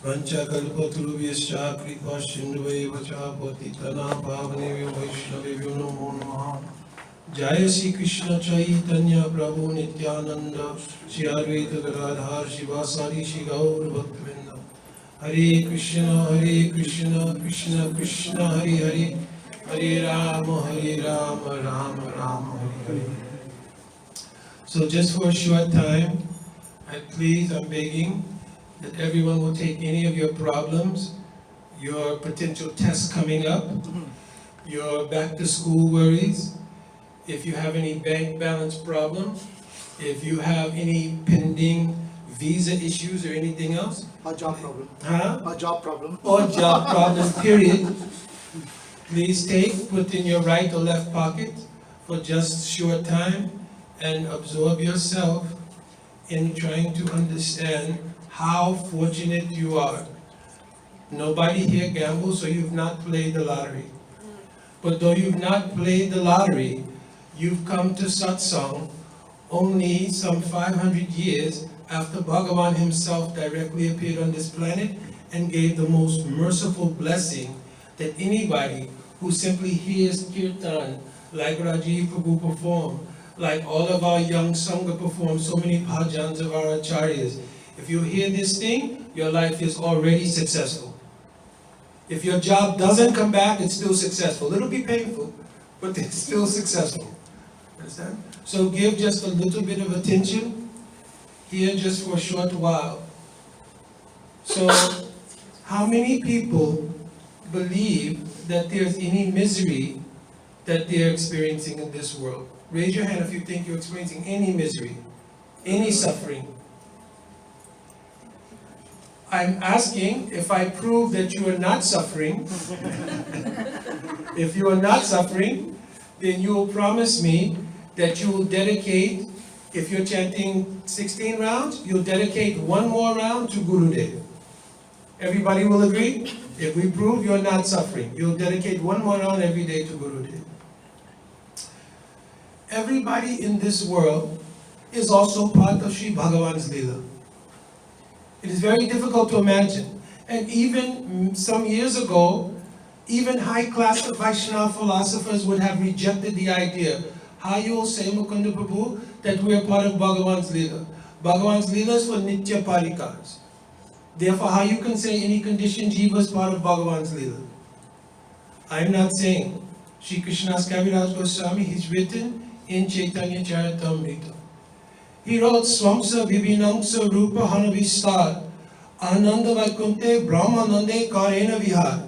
Vanchakalpatarubhyascha kripa sindhuvaiva cha patitana pavanebhyo vaishnavebhyo namo namaha. Jaya Sri Krishna Chaitanya Prabhu Nityananda Shri Advaita Gadadhar Shivasari Shri Gaur Bhaktivinoda. Hare Krishna Krishna Krishna Hare Hare, Hare Rama Rama Rama Hare Hare. So just for a short time, I'm begging that everyone will take any of your problems, your potential tests coming up, your back to school worries, if you have any bank balance problems, if you have any pending visa issues or anything else. A job problem. Huh? A job problem. Or job problem, period. Please put in your right or left pocket for just a short time and absorb yourself in trying to understand how fortunate you are. Nobody here gambles, so you've not played the lottery. But though you've not played the lottery, you've come to satsang only some 500 years after Bhagavan himself directly appeared on this planet and gave the most merciful blessing that anybody who simply hears kirtan, like Rajiv Prabhu performed, like all of our young Sangha perform, so many bhajans of our acharyas. If you hear this thing, your life is already successful. If your job doesn't come back, it's still successful. It'll be painful, but it's still successful. Understand? So give just a little bit of attention here just for a short while. So how many people believe that there's any misery that they're experiencing in this world? Raise your hand if you think you're experiencing any misery, any suffering. I'm asking if I prove that you are not suffering. If you are not suffering, then you will promise me that you will dedicate, if you're chanting 16 rounds, you'll dedicate one more round to Gurudev. Everybody will agree? If we prove you're not suffering, you'll dedicate one more round every day to Gurudev. Everybody in this world is also part of Sri Bhagavan's Leela. It is very difficult to imagine. And even some years ago, even high-class Vaishnava philosophers would have rejected the idea. How you will say, Mukunda Prabhu, that we are part of Bhagavan's Leela? Bhagavan's Leela is for Nitya Parikars. Therefore, how you can say any conditioned jiva is part of Bhagavan's Leela? I'm not saying. Shri Krishna's Kaviraj Goswami, he's written in Chaitanya Charitamrita. He wrote, Swamsa Vibhinamsa Rupa Hanavistar Ananda Vaikunte Brahmanande Karena Vihar.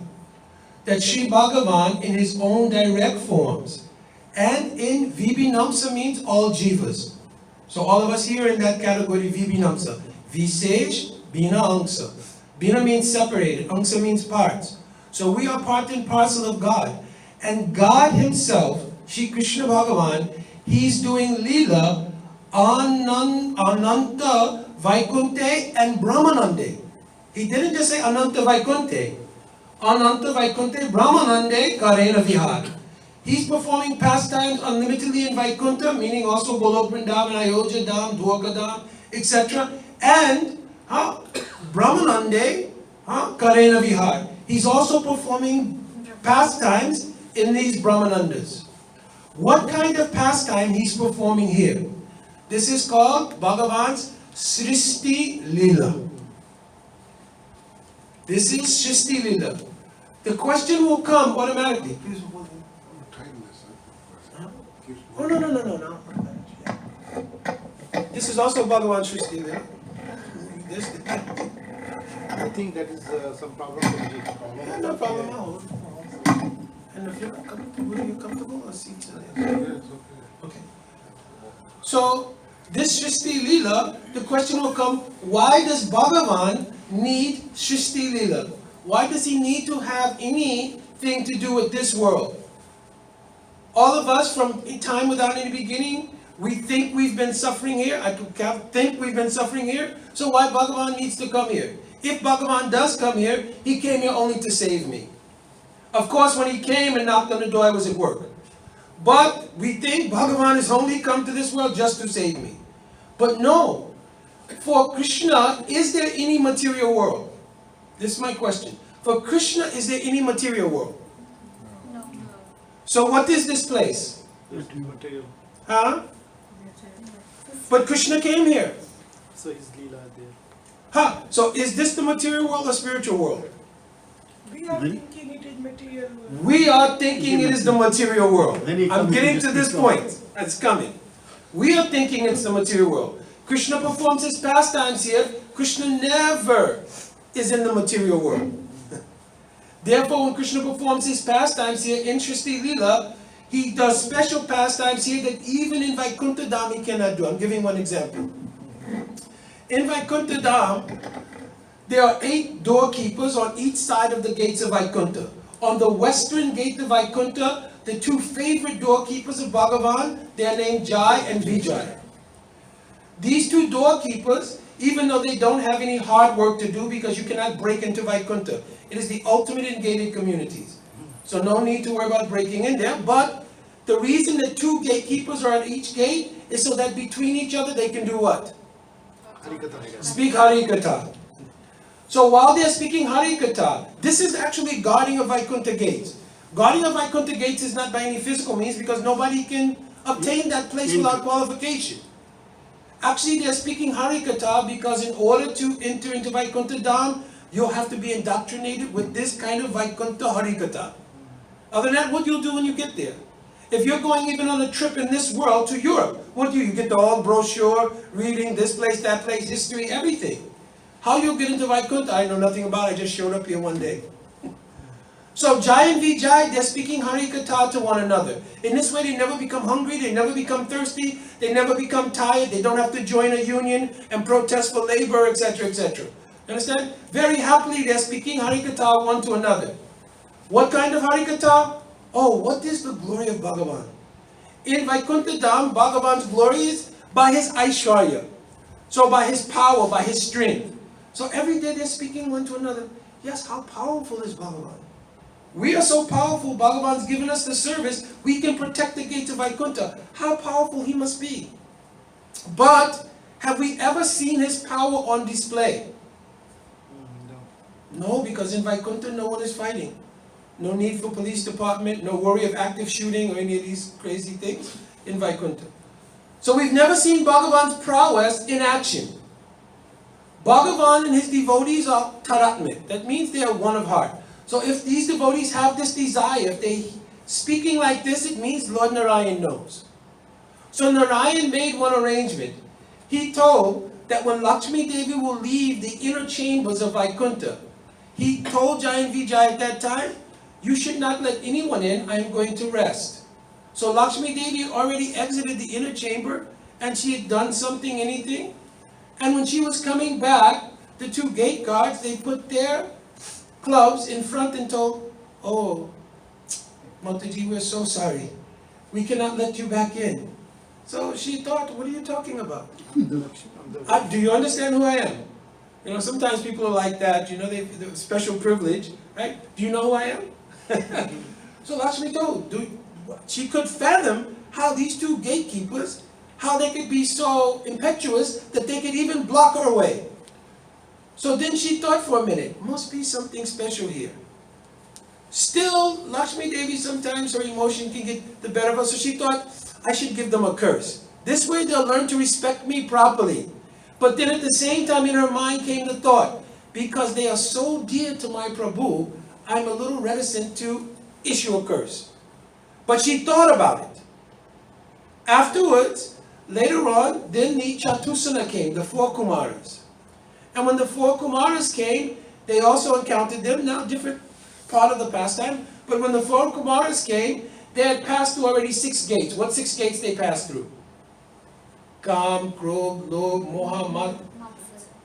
That Sri Bhagavan in his own direct forms and in Vibhinamsa means all jivas. So all of us here in that category, Vibhinamsa. Visesh, Bina Angsa. Bina means separated, Angsa means parts. So we are part and parcel of God. And God himself, Shri Krishna Bhagavan, he's doing Leela Ananta Vaikunte and Brahmanande. He didn't just say Ananta Vaikunte. Ananta Vaikunte Brahmanande Karena Vihar. He's performing pastimes unlimitedly in Vaikunta, meaning also Golok Vrindavan, Ayodhya Dham, Dwarka Dham, etc. And Brahmanande Karena Vihar. He's also performing pastimes in these Brahmanandas. What kind of pastime he's performing here? This is called Bhagavan's Srishti Leela. This is Srishti Leela. The question will come automatically. Please hold on. Oh, no. This is also Bhagavan's Srishti Leela. I think that is some problem. No problem at all. And if you're comfortable, I'll see you. Okay. So, this Srishti Leela, the question will come, why does Bhagavan need Srishti Leela? Why does he need to have anything to do with this world? All of us from a time without any beginning, we think we've been suffering here. I think we've been suffering here. So why Bhagavan needs to come here? If Bhagavan does come here, he came here only to save me. Of course, when he came and knocked on the door, I was at work. But we think Bhagavan has only come to this world just to save me. But no. For Krishna, is there any material world? This is my question. For Krishna, is there any material world? No. So what is this place? Material. Huh? But Krishna came here. So his Leela there. Huh? So is this the material world or spiritual world? We are thinking it is material world. We are thinking it is the material world. Then he I'm comes getting to to this this point. It's coming. We are thinking it's the material world. Krishna performs his pastimes here. Krishna never is in the material world. Therefore, when Krishna performs his pastimes here in Srishti Leela, he does special pastimes here that even in Vaikuntha Dham he cannot do. I'm giving one example. In Vaikuntha Dham, there are 8 doorkeepers on each side of the gates of Vaikuntha. On the western gate of Vaikuntha, the 2 favorite doorkeepers of Bhagavan, they are named Jai and Vijay. These 2 doorkeepers, even though they don't have any hard work to do because you cannot break into Vaikuntha, it is the ultimate in gated communities. So no need to worry about breaking in there. But the reason that 2 gatekeepers are at each gate is so that between each other they can do what? Harikatha. Speak Harikatha. So while they're speaking Harikatha, this is actually guarding of Vaikuntha gates. Guarding of Vaikuntha gates is not by any physical means because nobody can obtain that place without qualification. Actually, they're speaking Harikatha because in order to enter into Vaikuntha Dham, you'll have to be indoctrinated with this kind of Vaikuntha Harikatha. Other than that, what you'll do when you get there? If you're going even on a trip in this world to Europe, what do? You get the whole brochure, reading this place, that place, history, everything. How you'll get into Vaikuntha, I know nothing about it. I just showed up here one day. So Jai and Vijay, they're speaking Harikatha to one another. In this way, they never become hungry, they never become thirsty, they never become tired, they don't have to join a union and protest for labor, etc., etc. You understand? Very happily, they're speaking Harikatha one to another. What kind of Harikatha? Oh, what is the glory of Bhagavan? In Vaikuntha Dham, Bhagavan's glory is by his Aishwarya. So by his power, by his strength. So every day they're speaking one to another. Yes, how powerful is Bhagavan? We are so powerful, Bhagavan's given us the service, we can protect the gates of Vaikuntha. How powerful he must be. But, have we ever seen his power on display? No, because in Vaikuntha no one is fighting. No need for police department, no worry of active shooting or any of these crazy things in Vaikuntha. So we've never seen Bhagavan's prowess in action. Bhagavan and his devotees are taratmit. That means they are one of heart. So if these devotees have this desire, if they speaking like this, it means Lord Narayan knows. So Narayan made one arrangement. He told that when Lakshmi Devi will leave the inner chambers of Vaikuntha, he told Jai and Vijay at that time, you should not let anyone in, I am going to rest. So Lakshmi Devi had already exited the inner chamber and she had done something, anything. And when she was coming back, the 2 gate guards, they put their clubs in front and told, oh, Mataji, we're so sorry. We cannot let you back in. So she thought, what are you talking about? Do you understand who I am? You know, sometimes people are like that, you know, they have a special privilege, right? Do you know who I am? So Lakshmi told, she could fathom how these 2 gatekeepers, how they could be so impetuous that they could even block her way. So then she thought for a minute, must be something special here. Still, Lakshmi Devi, sometimes her emotion can get the better of her, so she thought, I should give them a curse. This way they'll learn to respect me properly. But then at the same time in her mind came the thought, because they are so dear to my Prabhu, I'm a little reticent to issue a curse. But she thought about it. Afterwards, later on, then the Chatusana came, the 4 Kumaras. And when the 4 Kumaras came, they also encountered them, now different part of the pastime, but when the 4 Kumaras came, they had passed through already 6 gates. What 6 gates they passed through? Kam, Krog, Log, Moha, Mad.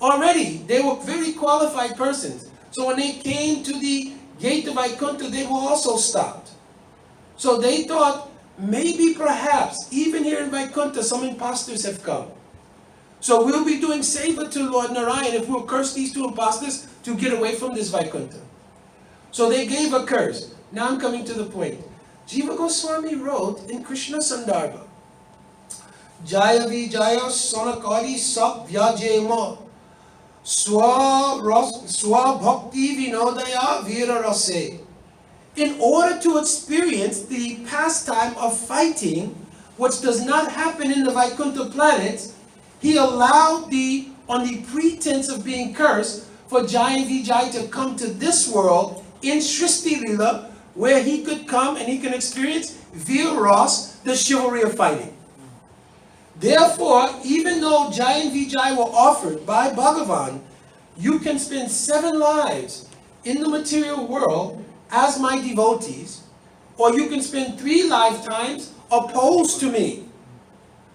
Already, they were very qualified persons. So when they came to the gate of Vaikuntha, they were also stopped. So they thought, maybe perhaps, even here in Vaikuntha, some imposters have come. So we'll be doing seva to Lord Narayan if we'll curse these 2 imposters to get away from this Vaikuntha. So they gave a curse. Now I'm coming to the point. Jiva Goswami wrote in Krishna Sandarbha, Jaya Vijaya Sonakari Sak Vyajema Swabhakti Vinodaya Vira Rase. In order to experience the pastime of fighting, which does not happen in the Vaikuntha planets, he allowed on the pretense of being cursed, for Jai and Vijay to come to this world in Shristi Lila, where he could come and he can experience Viras, the chivalry of fighting. Therefore, even though Jai and Vijay were offered by Bhagavan, you can spend 7 lives in the material world as my devotees, or you can spend 3 lifetimes opposed to me.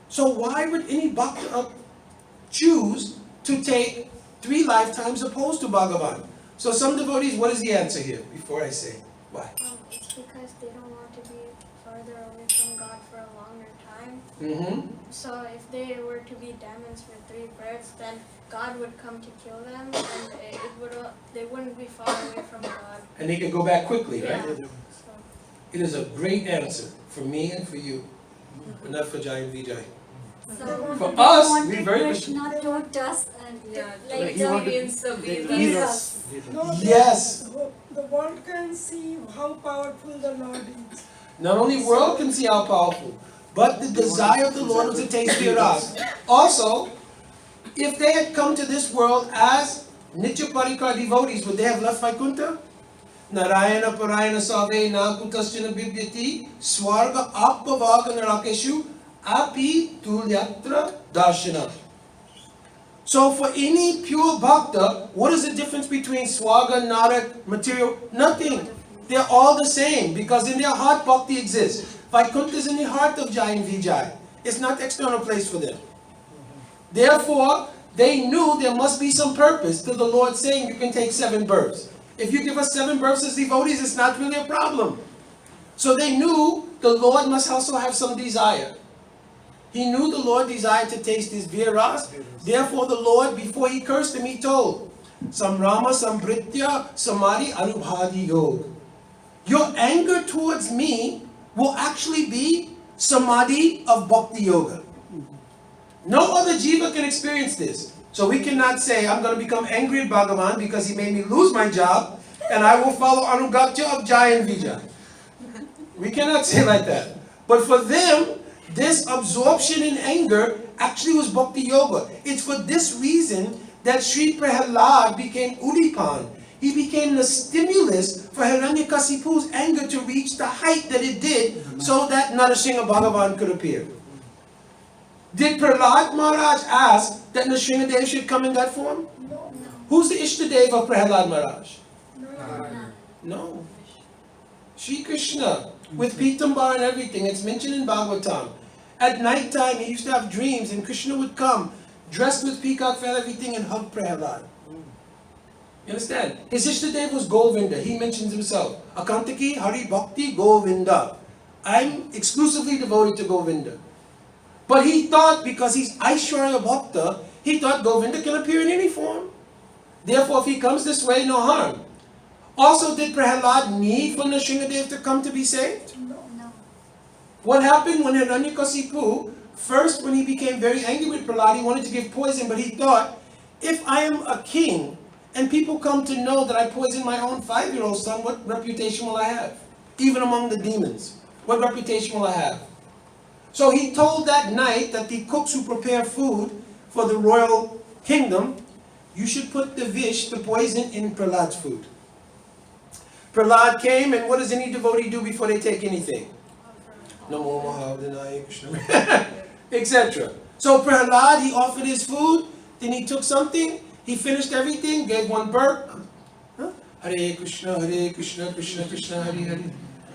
So why would any bhakta choose to take 3 lifetimes opposed to Bhagavan? So some devotees, what is the answer here before I say why? It's because they don't want to be farther away from God for a longer time. So if they were to be demons for 3 births, then God would come to kill them, and they wouldn't be far away from God. And they can go back quickly, right? Yeah. So, It is a great answer for me and for you, but not for Jai and Vijay. For us, we very much. Krishna taught us and Like he wanted Jesus. No, Yes. the world can see how powerful the Lord is. Not only world can see how powerful, but the desire of the Lord was to taste Viras. Also, if they had come to this world as Nitya Parikar devotees, would they have left Vaikuntha? Narayana Parayana Save Nakutasjana Bibhyati Swarga Appavaga Narakeshu Api Tulyatra Darshana. So for any pure bhakta, what is the difference between Swarga, Narak, material? Nothing. They're all the same because in their heart bhakti exists. Vaikuntha is in the heart of Jai and Vijay. It's not external place for them. Therefore, they knew there must be some purpose to the Lord saying you can take 7 births. If you give us 7 births as devotees, it's not really a problem. So they knew the Lord must also have some desire. He knew the Lord desired to taste his Viras. Therefore the Lord, before he cursed him, he told, Samrama Sambritya Samari Anubhadi Yog. Your anger towards me will actually be Samadhi of Bhakti Yoga. No other jiva can experience this. So we cannot say, I'm going to become angry at Bhagavan because he made me lose my job and I will follow Anugatya of Jai and Vijay. We cannot say like that. But for them, this absorption in anger actually was Bhakti Yoga. It's for this reason that Sri Prahalad became Udipan. He became the stimulus for Hiranyakasipu's anger to reach the height that it did so that Narasingha Bhagavan could appear. Did Prahlad Maharaj ask that Nrsimhadev should come in that form? No, Who's the Ishtadev of Prahlad Maharaj? no. No. Shri Krishna, with Pitambar and everything. It's mentioned in Bhagavatam. At night time, he used to have dreams, and Krishna would come, dressed with peacock feather, everything, and hug Prahlad. You understand? His Ishtadev was Govinda. He mentions himself. Akantaki Hari Bhakti Govinda. I'm exclusively devoted to Govinda. But he thought, because he's Aishwarya Bhakta, he thought Govinda can appear in any form. Therefore, if he comes this way, no harm. Also, did Prahlad need for Nrsimhadev to come to be saved? No. What happened when Hiranyakasipu, first when he became very angry with Prahlad, he wanted to give poison, but he thought, if I am a king, and people come to know that I poisoned my own 5-year-old son, what reputation will I have? Even among the demons, what reputation will I have? So he told that night that the cooks who prepare food for the royal kingdom, you should put the vish, the poison, in Prahlad's food. Prahlad came, and what does any devotee do before they take anything? Namo Mahavadanaye Krishna, etc. So Prahlad, he offered his food, then he took something, he finished everything, gave one burp. Hare Krishna, Krishna Krishna, Hare Hare.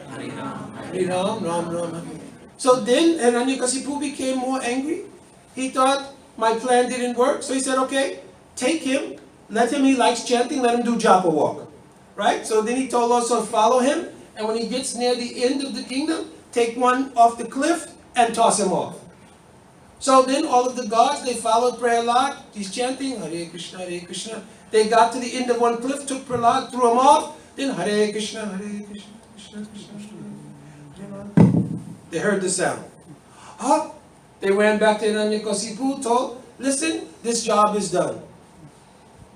Hare Ram, Ram Ram, Hare. So then Hiranyakasipu became more angry. He thought, my plan didn't work. So he said, okay, take him, let him, he likes chanting, let him do japa walk. Right? So then he told also, follow him, and when he gets near the end of the kingdom, take one off the cliff and toss him off. So then all of the gods, they followed Prahlad. He's chanting, Hare Krishna, Hare Krishna. They got to the end of one cliff, took Prahlad, threw him off. Then Hare Krishna, Hare Krishna, Krishna Krishna, Hare. They heard the sound. They ran back to Hiranyakasipu, told, listen, this job is done.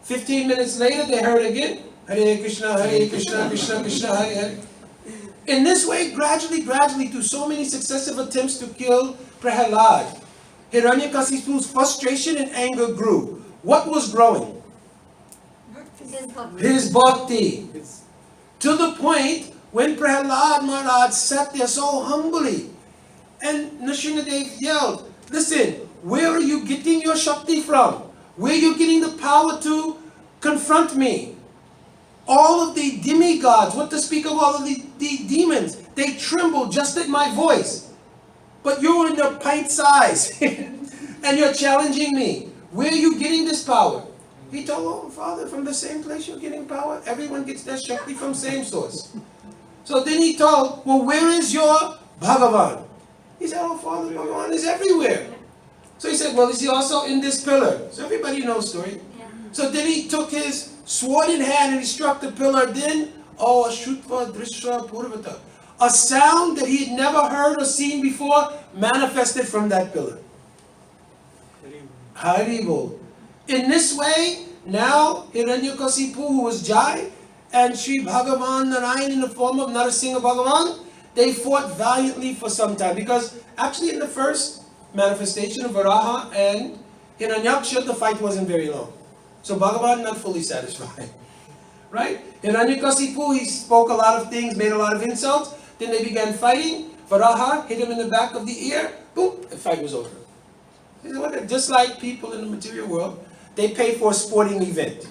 15 minutes later, they heard again, Hare Krishna, Krishna Krishna, Hare Hare. In this way, gradually, through so many successive attempts to kill Prahalad, Hiranyakashipu's frustration and anger grew. What was growing? His bhakti. It's To the point when Prahalad Maharaj sat there so humbly, and Nrsimhadev yelled, listen, where are you getting your Shakti from? Where are you getting the power to confront me? All of the demigods, what to speak of all of the demons, they tremble just at my voice. But you're in your pint size, and you're challenging me. Where are you getting this power? He told, oh, Father, from the same place you're getting power. Everyone gets their Shakti from same source. So then he told, well, where is your Bhagavan? He said, oh, Father, Bhagavan is everywhere. So he said, well, is he also in this pillar? So everybody knows the story. Yeah. So then he took his sword in hand and he struck the pillar. Then, oh, Shutva Drishra Purvata. A sound that he had never heard or seen before manifested from that pillar. Haribol. In this way, now Hiranyakasipu, who was Jai, and Sri Bhagavan Narayan in the form of Narasimha Bhagavan, they fought valiantly for some time. Because actually in the first manifestation of Varaha and Hiranyaksha, the fight wasn't very long. So Bhagavan not fully satisfied. Right? Hiranyakasipu, he spoke a lot of things, made a lot of insults. Then they began fighting. Varaha hit him in the back of the ear. Boom, the fight was over. Just like people in the material world, they pay for a sporting event.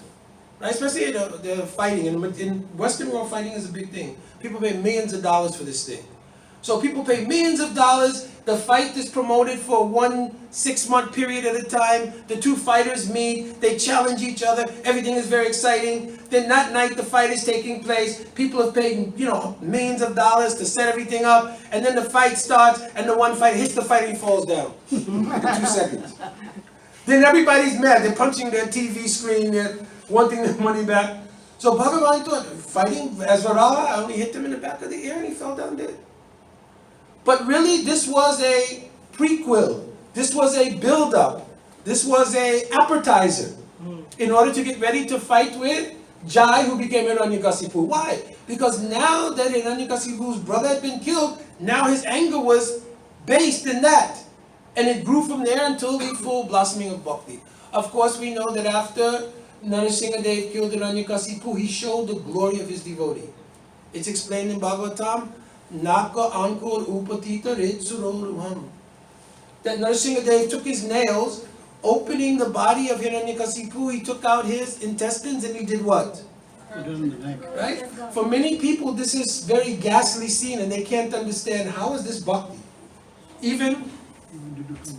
Right? Especially they're fighting. In Western world, fighting is a big thing. People pay millions of dollars for this thing. So people pay millions of dollars. The fight is promoted for 1 6-month period at a time. The two fighters meet. They challenge each other. Everything is very exciting. Then that night the fight is taking place. People have paid, millions of dollars to set everything up. And then the fight starts and the one fighter hits the fighter and he falls down in 2 seconds. Then everybody's mad. They're punching their TV screen. They're wanting their money back. So Bhagavan thought, fighting as Varaha, I only hit him in the back of the ear and he fell down dead. But really, this was a prequel. This was a build-up. This was a appetizer in order to get ready to fight with Jai, who became Hiranyakasipu. Why? Because now that Hiranyakasipu's brother had been killed, now his anger was based in that. And it grew from there until the full blossoming of Bhakti. Of course, we know that after Narasimhadev killed Hiranyakasipu, he showed the glory of his devotee. It's explained in Bhagavatam, Naka Ankur Upatita Retsuroruham. That Narasimhadev took his nails, opening the body of Hiranyakasipu, he took out his intestines and he did what? Right? For many people, this is very ghastly scene and they can't understand how is this bhakti. Even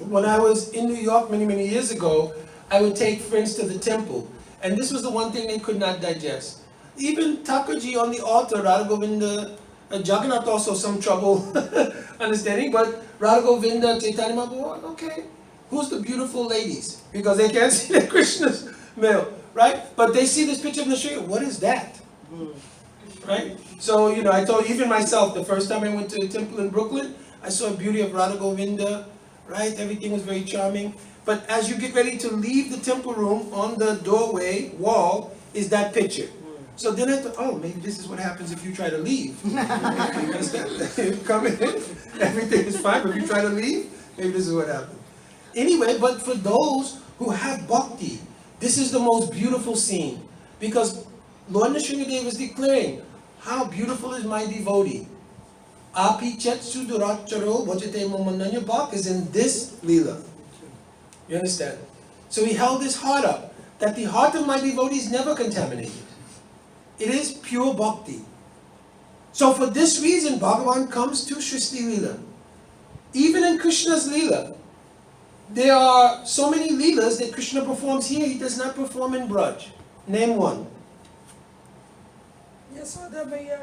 when I was in New York many years ago, I would take friends to the temple. And this was the one thing they could not digest. Even Thakurji on the altar, Radha Govinda, Jagannath also some trouble understanding, but Radha Govinda, Chaitanya Mahaprabhu, okay, who's the beautiful ladies? Because they can't see that Krishna's male, right? But they see this picture of Nrsimha, what is that? Right? So, I told even myself, the first time I went to a temple in Brooklyn, I saw the beauty of Radha Govinda, right? Everything was very charming. But as you get ready to leave the temple room, on the doorway wall is that picture. So then I thought, oh, maybe this is what happens if you try to leave. You understand? Come in, everything is fine, but if you try to leave, maybe this is what happens. Anyway, but for those who have bhakti, this is the most beautiful scene. Because Lord Nrsimhadev is declaring, how beautiful is my devotee. Api chet suduracharo vajate momananya bhak is in this lila. You understand? So he held his heart up, that the heart of my devotee is never contaminated. It is pure bhakti. So for this reason, Bhagavan comes to Srishti Leela. Even in Krishna's Leela, there are so many Leelas that Krishna performs here, he does not perform in Braj. Name one. Yasoda Maya,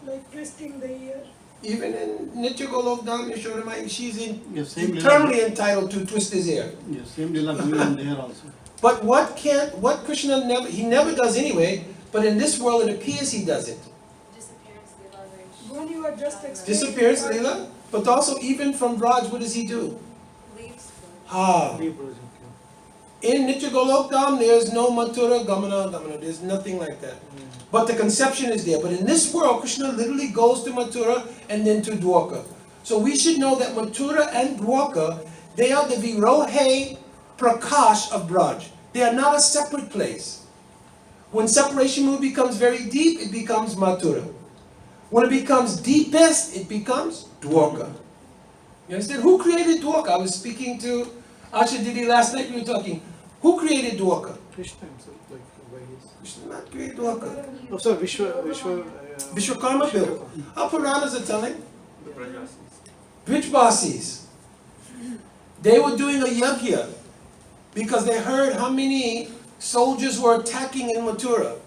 like twisting the ear. Even in Nitya Golok Dham Yashodamai, she's Yes, same eternally entitled to twist his ear. Yes, same lila going on there also. But what Krishna never does anyway, but in this world it appears he does it. When you are just explaining. Disappearance, Leela, but also even from Braj, what does he do? Leaves. Ha. In Nityagolokdam, there's no Mathura, Gamana, Gamana. There's nothing like that. But the conception is there. But in this world, Krishna literally goes to Mathura and then to Dwarka. So we should know that Mathura and Dwarka, they are the Virohe Prakash of Braj. They are not a separate place. When separation mood becomes very deep, it becomes Mathura. When it becomes deepest, it becomes Dwarka. You understand? Who created Dwarka? I was speaking to Asha Didi last night, we were talking. Who created Dwarka? Krishna himself, like by his. Krishna did not create Dwarka. Oh, sorry, Vishwakarma built. Our Puranas are telling. The Prajasis. Brijbasis. They were doing a yagya because they heard how many soldiers were attacking in Mathura.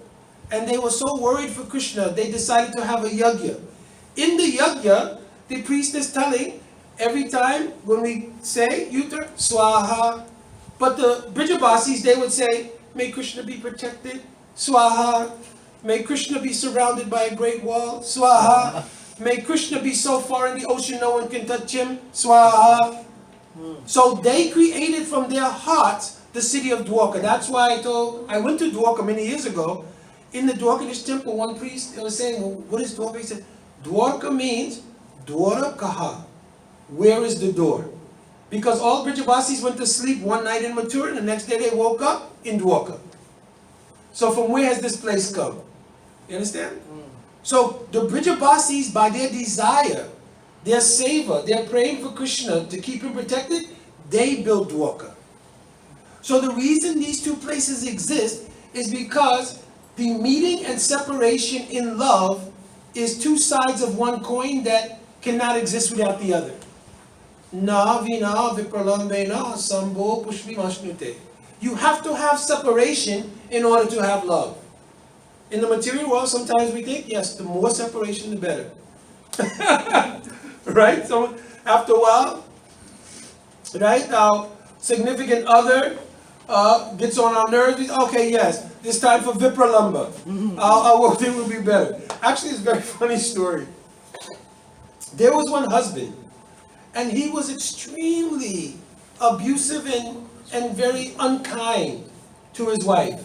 And they were so worried for Krishna, they decided to have a yagya. In the yagya, the priest is telling, every time when we say Yutra, Swaha. But the Brijbasis, they would say, may Krishna be protected, Swaha. May Krishna be surrounded by a great wall, Swaha. May Krishna be so far in the ocean no one can touch him, Swaha. So they created from their hearts the city of Dwarka. That's why I went to Dwarka many years ago. In the Dwarkadish temple, one priest was saying, well, what is Dwarka? He said, Dwarka means Dwara Kaha. Where is the door? Because all Brijbasis went to sleep one night in Mathura, and the next day they woke up in Dwarka. So from where has this place come? You understand? So the Brijbasis, by their desire, their seva, they're praying for Krishna to keep him protected, they built Dwarka. So the reason these two places exist is because the meeting and separation in love is two sides of one coin that cannot exist without the other. Na vina vipralambena sambo pushvimashnute. You have to have separation in order to have love. In the material world, sometimes we think, yes, the more separation, the better. Right? So after a while, right, our significant other gets on our nerves. Okay, yes, it's time for Vipralamba. Our work will be better. Actually, it's a very funny story. There was one husband, and he was extremely abusive and very unkind to his wife.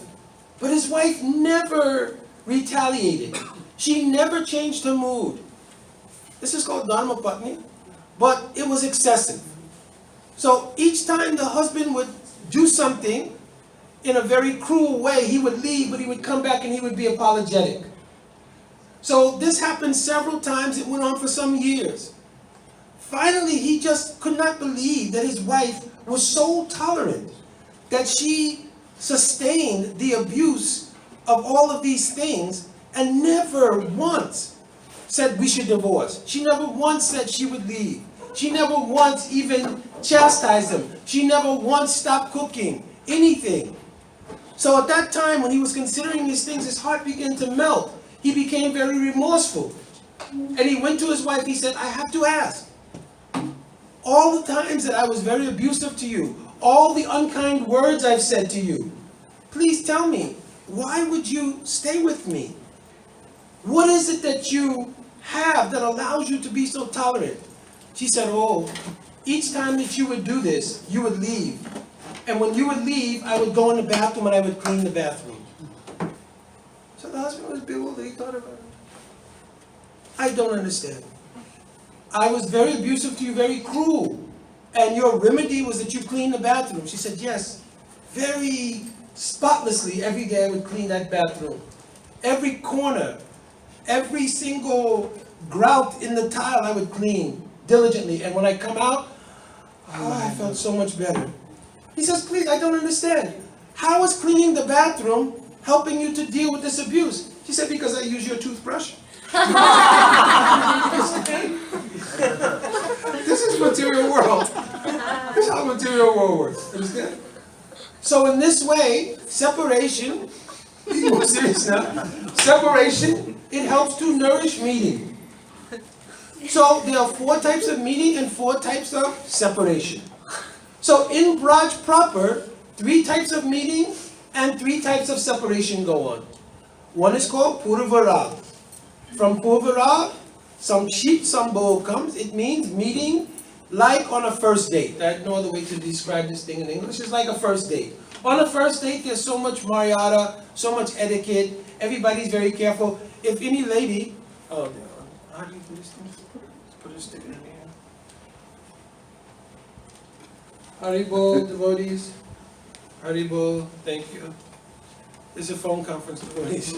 But his wife never retaliated. She never changed her mood. This is called Dharma Patni, but it was excessive. So each time the husband would do something in a very cruel way, he would leave, but he would come back and he would be apologetic. So this happened several times. It went on for some years. Finally, he just could not believe that his wife was so tolerant that she sustained the abuse of all of these things and never once said we should divorce. She never once said she would leave. She never once even chastised him. She never once stopped cooking, anything. So at that time, when he was considering these things, his heart began to melt. He became very remorseful. And he went to his wife, he said, I have to ask. All the times that I was very abusive to you, all the unkind words I've said to you, please tell me, why would you stay with me? What is it that you have that allows you to be so tolerant? She said, oh, each time that you would do this, you would leave. And when you would leave, I would go in the bathroom and I would clean the bathroom. So the husband was bewildered. He thought about it. I don't understand. I was very abusive to you, very cruel. And your remedy was that you clean the bathroom. She said, yes, very spotlessly every day I would clean that bathroom. Every corner, every single grout in the tile I would clean diligently. And when I come out, I felt so much better. He says, please, I don't understand. How is cleaning the bathroom helping you to deal with this abuse? She said, because I use your toothbrush. This is material world. This is how material world works. Understand? So in this way, separation, be more serious now. Separation, it helps to nourish meeting. So there are 4 types of meeting and 4 types of separation. So in Braj proper, 3 types of meeting and 3 types of separation go on. One is called Purvarag. From Purvarag, some sheep sambo comes. It means meeting like on a first date. I have no other way to describe this thing in English. It's like a first date. On a first date, there's so much Mariata, so much etiquette. Everybody's very careful. If any lady, how do you do this thing? Put a stick in here. Haribol, devotees. Haribol, thank you. This is a phone conference, devotees.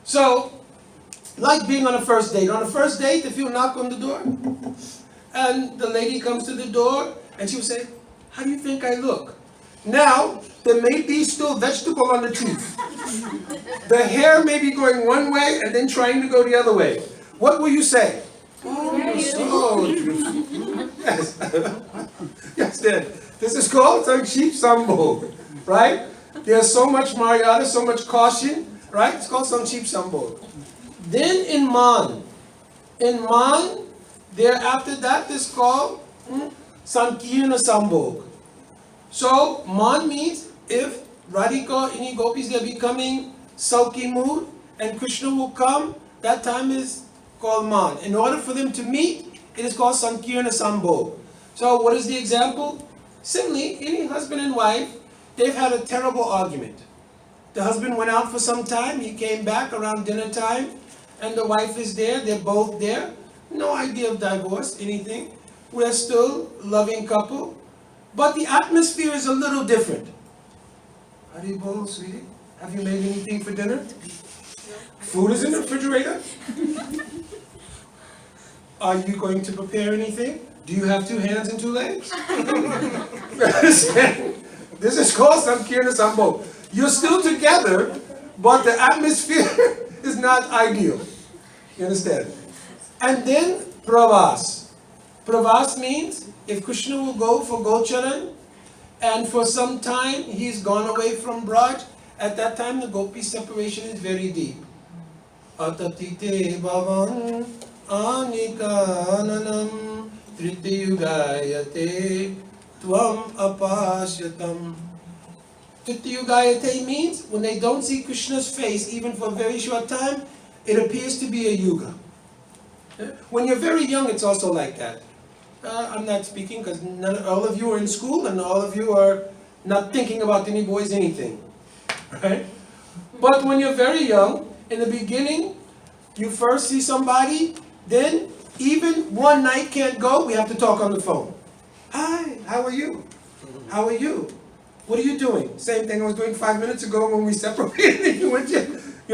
So, like being on a first date. On a first date, if you knock on the door, and the lady comes to the door, and she will say, how do you think I look? Now, there may be still vegetable on the teeth. The hair may be going one way and then trying to go the other way. What will you say? Oh, you're so beautiful. Yes. Yes, then. This is called Sanksheep Sambhog, right? There's so much Mariata, so much caution, right? It's called Sanksheep Sambhog. Then in Man, thereafter that is called Sankirna Sambhog. So, Man means if Radhika, any gopis, they're becoming sulky mood, and Krishna will come, that time is called Man. In order for them to meet, it is called Sankirna Sambhog. So, what is the example? Similarly, any husband and wife, they've had a terrible argument. The husband went out for some time, he came back around dinner time, and the wife is there, they're both there. No idea of divorce, anything. We're still a loving couple. But the atmosphere is a little different. Haribol, sweetie, have you made anything for dinner? Food is in the refrigerator? Are you going to prepare anything? Do you have 2 hands and 2 legs? This is called Sankirna Sambhog. You're still together, but the atmosphere is not ideal. You understand? And then Pravas. Pravas means if Krishna will go for Gocharan, and for some time he's gone away from Braj, at that time the gopi separation is very deep. Atatite bhavan anikananam tritiyugayate tvam apashyatam. Tritiyugayate means when they don't see Krishna's face even for a very short time, it appears to be a yuga. When you're very young, it's also like that. I'm not speaking because all of you are in school and all of you are not thinking about any boys anything, right? But when you're very young, in the beginning, you first see somebody, then even one night can't go, we have to talk on the phone. Hi, how are you? How are you? What are you doing? Same thing I was doing 5 minutes ago when we separated. You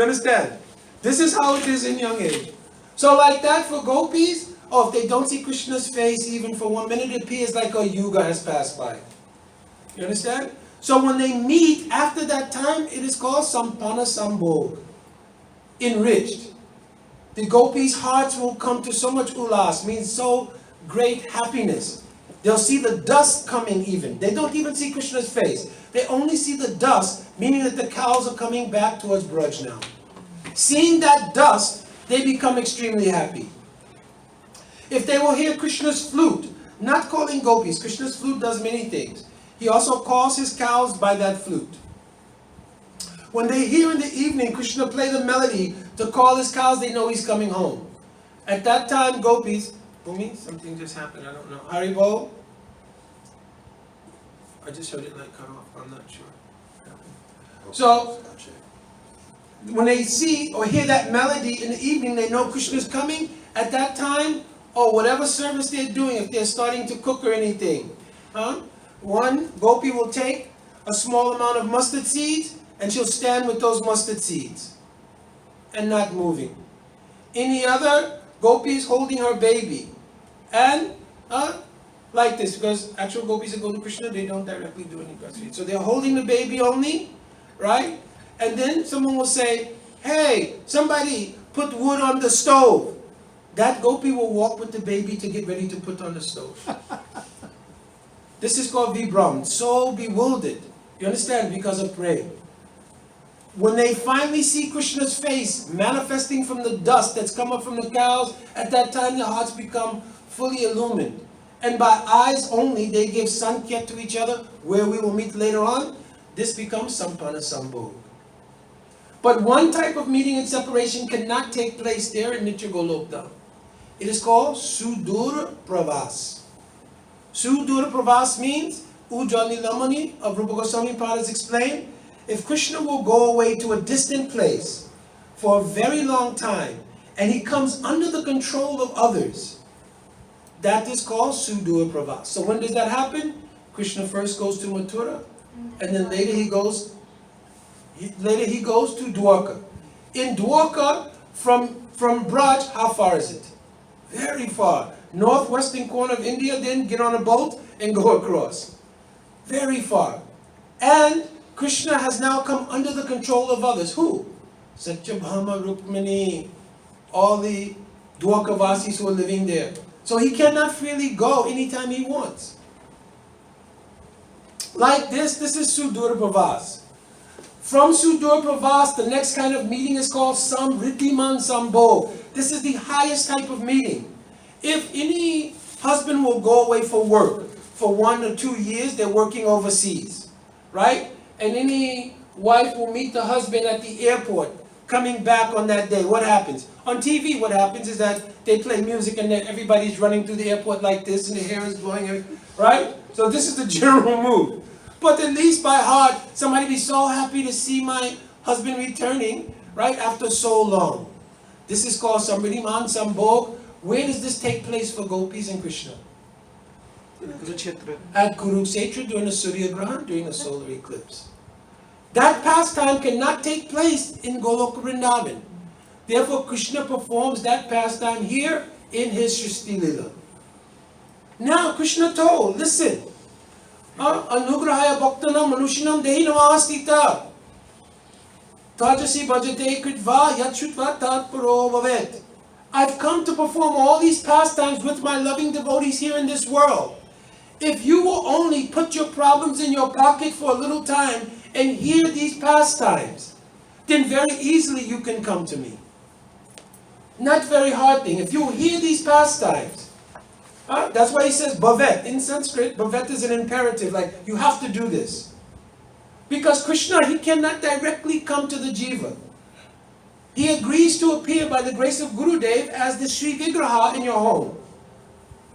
understand? This is how it is in young age. So like that for gopis, if they don't see Krishna's face even for 1 minute, it appears like a yuga has passed by. You understand? So when they meet, after that time, it is called Sampana Sambhog. Enriched. The gopis' hearts will come to so much ulas, means so great happiness. They'll see the dust coming even. They don't even see Krishna's face. They only see the dust, meaning that the cows are coming back towards Braj now. Seeing that dust, they become extremely happy. If they will hear Krishna's flute, not calling gopis, Krishna's flute does many things. He also calls his cows by that flute. When they hear in the evening Krishna play the melody to call his cows, they know he's coming home. At that time, gopis, Bhumi, something just happened, I don't know. Haribol? I just heard it like cut off, I'm not sure. So, when they see or hear that melody in the evening, they know Krishna's coming. At that time, or whatever service they're doing, if they're starting to cook or anything, one gopi will take a small amount of mustard seeds and she'll stand with those mustard seeds and not moving. Any other gopi is holding her baby and like this, because actual gopis that go to Krishna, they don't directly do any breastfeed. So they're holding the baby only, right? And then someone will say, hey, somebody put wood on the stove. That gopi will walk with the baby to get ready to put on the stove. This is called Vibram, so bewildered. You understand? Because of prayer. When they finally see Krishna's face manifesting from the dust that's come up from the cows, at that time their hearts become fully illumined. And by eyes only, they give sankyat to each other, where we will meet later on. This becomes Sampana Sambhog. But one type of meeting and separation cannot take place there in Nitya Golokdham. It is called Sudur Pravas. Sudur Pravas means Ujjwal Nilamani of Rupa Goswami Padas explained, if Krishna will go away to a distant place for a very long time, and he comes under the control of others, that is called Sudura Pravas. So when does that happen? Krishna first goes to Mathura, and then later he goes to Dwarka. In Dwarka, from Braj, how far is it? Very far. Northwestern corner of India, then get on a boat and go across. Very far. And Krishna has now come under the control of others. Who? Satyabhama, Rukmini, all the Dwarkavasis who are living there. So he cannot freely go anytime he wants. Like this is Sudura Pravas. From Sudura Pravas, the next kind of meeting is called Samrithiman Sambhog. This is the highest type of meeting. If any husband will go away for work for 1 or 2 years, they're working overseas, right? And any wife will meet the husband at the airport coming back on that day. What happens? On TV, what happens is that they play music and then everybody's running through the airport like this and the hair is blowing, right? So this is the general mood. But at least by heart, somebody be so happy to see my husband returning, right, after so long. This is called Samriddhiman Sambhog. Where does this take place for gopis and Krishna? At Kurukshetra during the Surya Grahan, during the solar eclipse. That pastime cannot take place in Goloka Vrindavan. Therefore, Krishna performs that pastime here in his Srishti Lila. Now, Krishna told, listen, Anugrahaya Bhaktanam Manushinam Dehi Namastita Tajasi Bhajate Kritva Yachutva Tatparo Vavet. I've come to perform all these pastimes with my loving devotees here in this world. If you will only put your problems in your pocket for a little time and hear these pastimes, then very easily you can come to me. Not very hard thing. If you hear these pastimes, that's why he says bhavet. In Sanskrit, bhavet is an imperative, like you have to do this. Because Krishna, he cannot directly come to the jiva. He agrees to appear by the grace of Gurudev as the Sri Vigraha in your home.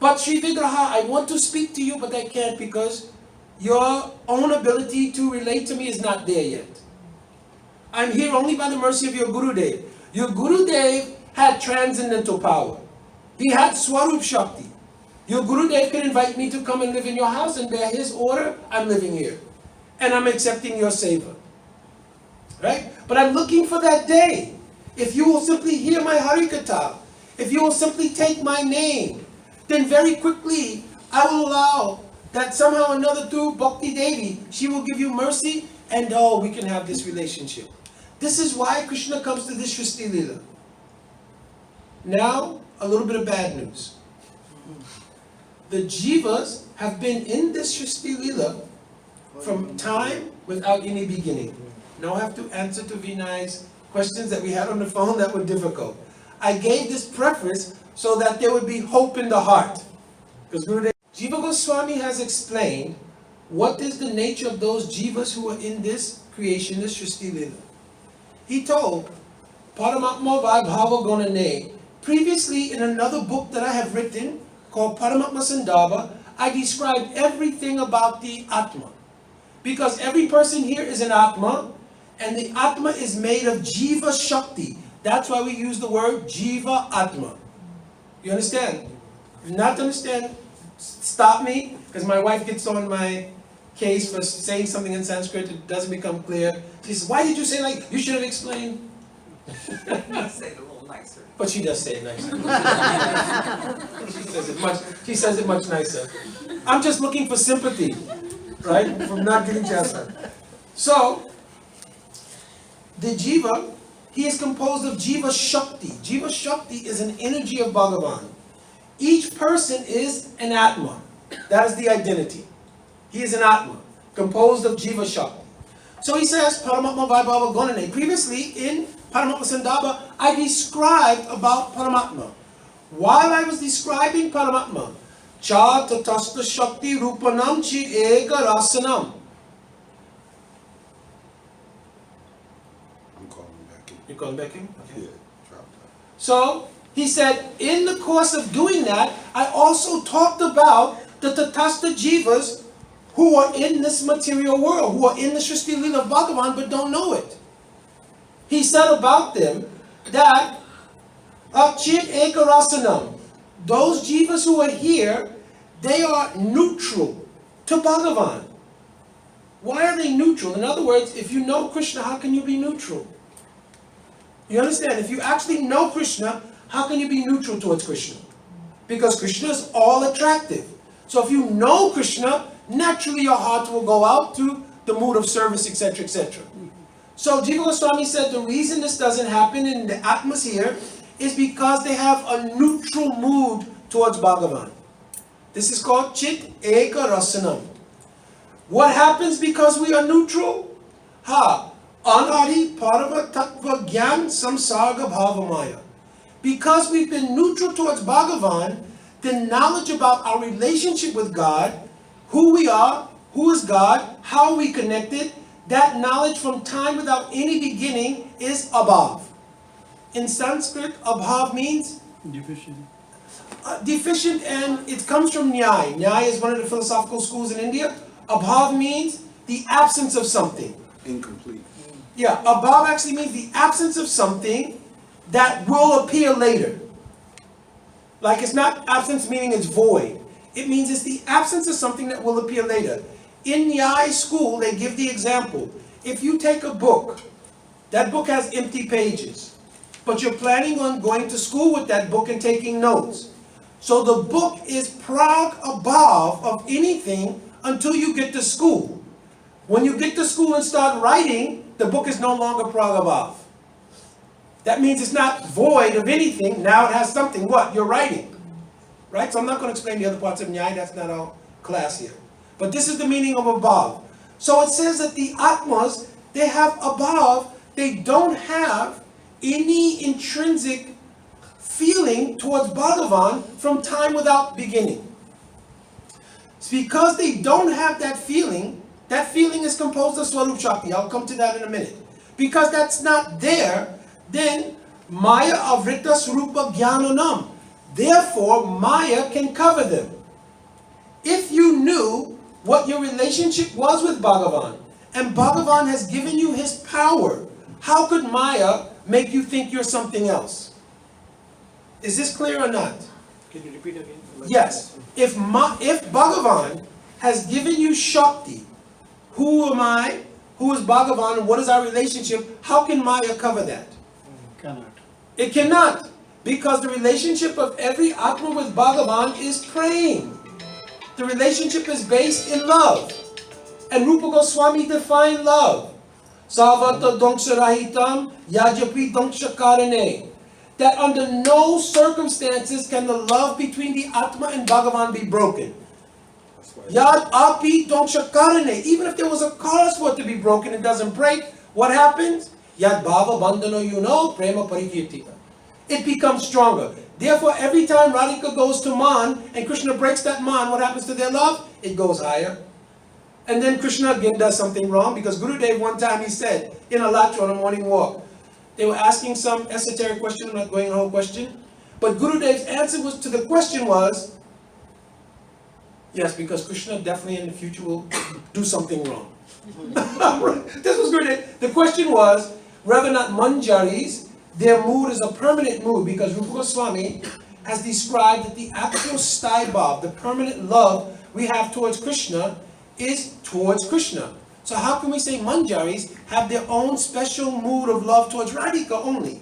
But Sri Vigraha, I want to speak to you, but I can't because your own ability to relate to me is not there yet. I'm here only by the mercy of your Gurudev. Your Gurudev had transcendental power. He had Swarup Shakti. Your Gurudev can invite me to come and live in your house, and by his order, I'm living here. And I'm accepting your seva. Right? But I'm looking for that day. If you will simply hear my Harikatha, if you will simply take my name, then very quickly I will allow that somehow or another through Bhakti Devi, she will give you mercy, and we can have this relationship. This is why Krishna comes to this Srishti Lila. Now, a little bit of bad news. The jivas have been in this Srishti Lila from time without any beginning. Now I have to answer to Vinay's questions that we had on the phone that were difficult. I gave this preface so that there would be hope in the heart. Because Jiva Goswami has explained what is the nature of those jivas who are in this creation, this Srishti Lila. He told, Paramatma Vaibhava Gunane, previously in another book that I have written called Paramatma Sandarbha, I described everything about the Atma. Because every person here is an Atma, and the Atma is made of Jiva Shakti. That's why we use the word Jiva Atma. You understand? If you not understand, stop me, because my wife gets on my case for saying something in Sanskrit that doesn't become clear. She says, why did you say like, you should have explained? Say it a little nicer. But she does say it nicer. She says it much nicer. I'm just looking for sympathy, right? From not getting chastised. So, the Jiva, he is composed of Jiva Shakti. Jiva Shakti is an energy of Bhagavan. Each person is an Atma. That is the identity. He is an Atma, composed of Jiva Shakti. So he says, Paramatma Vaibhava Gunane. Previously, in Paramatma Sandarbha, I described about Paramatma. While I was describing Paramatma, Cha Tatasta Shakti Rupanam Chi Ega Rasanam. I'm calling back in. You calling back in? Okay. Yeah, drop that. So, he said, in the course of doing that, I also talked about the Tatastha Jivas who are in this material world, who are in the Srishti Leela of Bhagavan but don't know it. He said about them that Chit Ekarasanam, those jivas who are here, they are neutral to Bhagavan. Why are they neutral? In other words, if you know Krishna, how can you be neutral? You understand? If you actually know Krishna, how can you be neutral towards Krishna? Because Krishna is all attractive. So if you know Krishna, naturally your heart will go out to the mood of service, etc., etc. So Jiva Goswami said the reason this doesn't happen in the Atmas here is because they have a neutral mood towards Bhagavan. This is called Chit Eka Rasanam. What happens because we are neutral? Anari Parava Tattva Gyan Samsarga Bhavamaya. Because we've been neutral towards Bhagavan, the knowledge about our relationship with God, who we are, who is God, how we connected, that knowledge from time without any beginning is abhav. In Sanskrit, abhav means Deficient. deficient, and it comes from Nyaya. Nyaya is one of the philosophical schools in India. Abhav means the absence of something. Incomplete. Yeah, abhav actually means the absence of something that will appear later. Like it's not absence meaning it's void. It means it's the absence of something that will appear later. In Nyaya school, they give the example. If you take a book, that book has empty pages, but you're planning on going to school with that book and taking notes. So the book is prag above of anything until you get to school. When you get to school and start writing, the book is no longer prag above. That means it's not void of anything. Now it has something. What? You're writing. Right? So I'm not going to explain the other parts of Nyaya. That's not our class here. But this is the meaning of above. So it says that the Atmas, they have above, they don't have any intrinsic feeling towards Bhagavan from time without beginning. It's because they don't have that feeling is composed of Swarup Shakti. I'll come to that in a minute. Because that's not there, then Maya Avrita Swarupa Jnananam. Therefore, Maya can cover them. If you knew what your relationship was with Bhagavan, and Bhagavan has given you his power, how could Maya make you think you're something else? Is this clear or not? Can you repeat again? Yes. If Bhagavan has given you Shakti, who am I? Who is Bhagavan? And what is our relationship? How can Maya cover that? Cannot. It cannot. Because the relationship of every Atma with Bhagavan is praying. The relationship is based in love. And Rupa Goswami defined love. Savata Donksharahitam Yajapi Donkshakarane. That under no circumstances can the love between the Atma and Bhagavan be broken. Yad Api Donkshakarane. Even if there was a cause for it to be broken, it doesn't break. What happens? Yad Bhava Bandhano Prema Parikirtita. It becomes stronger. Therefore, every time Radhika goes to Man and Krishna breaks that Man, what happens to their love? It goes higher. And then Krishna again does something wrong, because Gurudev one time he said in a latria on a morning walk, they were asking some esoteric question, I'm not going the whole question, but Gurudev's answer was to the question was, yes, because Krishna definitely in the future will do something wrong. This was Gurudev. The question was, whether or not Manjaris, their mood is a permanent mood, because Rupa Goswami has described that the actual staibhav, the permanent love we have towards Krishna, is towards Krishna. So how can we say Manjaris have their own special mood of love towards Radhika only?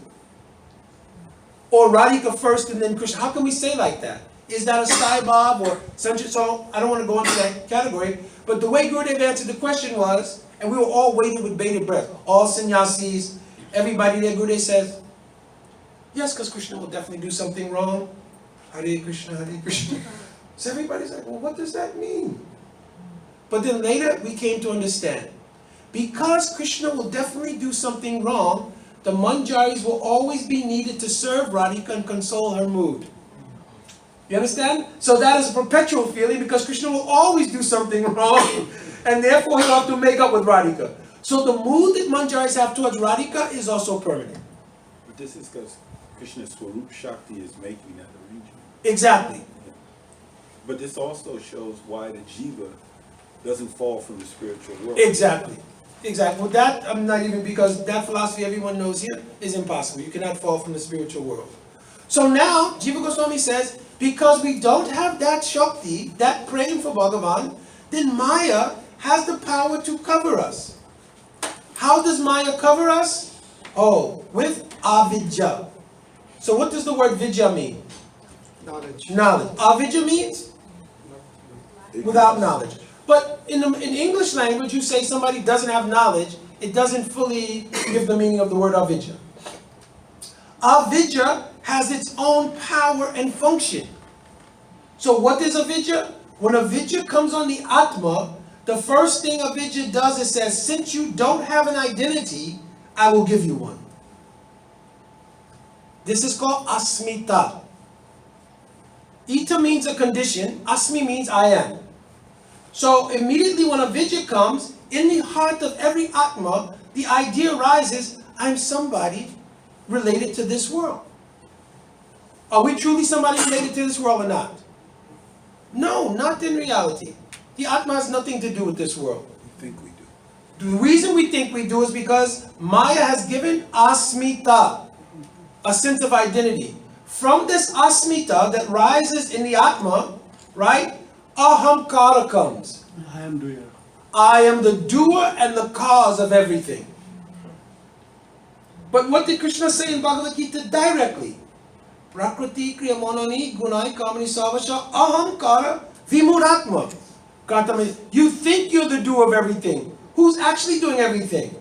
Or Radhika first and then Krishna? How can we say like that? Is that a staibhav or something? So I don't want to go into that category. But the way Gurudev answered the question was, and we were all waiting with bated breath, all sannyasis, everybody there, Gurudev says, yes, because Krishna will definitely do something wrong. Hare Krishna, Hare Krishna. So everybody's like, well, what does that mean? But then later we came to understand. Because Krishna will definitely do something wrong, the Manjaris will always be needed to serve Radhika and console her mood. You understand? So that is a perpetual feeling, because Krishna will always do something wrong, and therefore he'll have to make up with Radhika. So the mood that Manjaris have towards Radhika is also permanent. But this is because Krishna's Swarup Shakti is making that arrangement. Exactly. But this also shows why the jiva doesn't fall from the spiritual world. Exactly. Exactly. Well, that, I'm not even, because that philosophy everyone knows here is impossible. You cannot fall from the spiritual world. So now, Jiva Goswami says, because we don't have that Shakti, that praying for Bhagavan, then Maya has the power to cover us. How does Maya cover us? Oh, with avidya. So what does the word vidya mean? Knowledge. Knowledge. Avidya means without knowledge. But in English language, you say somebody doesn't have knowledge, it doesn't fully give the meaning of the word avidya. Avidya has its own power and function. So what is avidya? When avidya comes on the Atma, the first thing avidya does is says, since you don't have an identity, I will give you one. This is called asmita. Ita means a condition, asmi means I am. So immediately when avidya comes, in the heart of every Atma, the idea arises, I'm somebody related to this world. Are we truly somebody related to this world or not? No, not in reality. The Atma has nothing to do with this world. We think we do. The reason we think we do is because Maya has given asmita, a sense of identity. From this asmita that rises in the Atma, right, ahamkara comes. I am doer. I am the doer and the cause of everything. But what did Krishna say in Bhagavad Gita directly? Prakriti kriyamonani gunai kamani savasha ahamkara vimuratma. You think you're the doer of everything. Who's actually doing everything?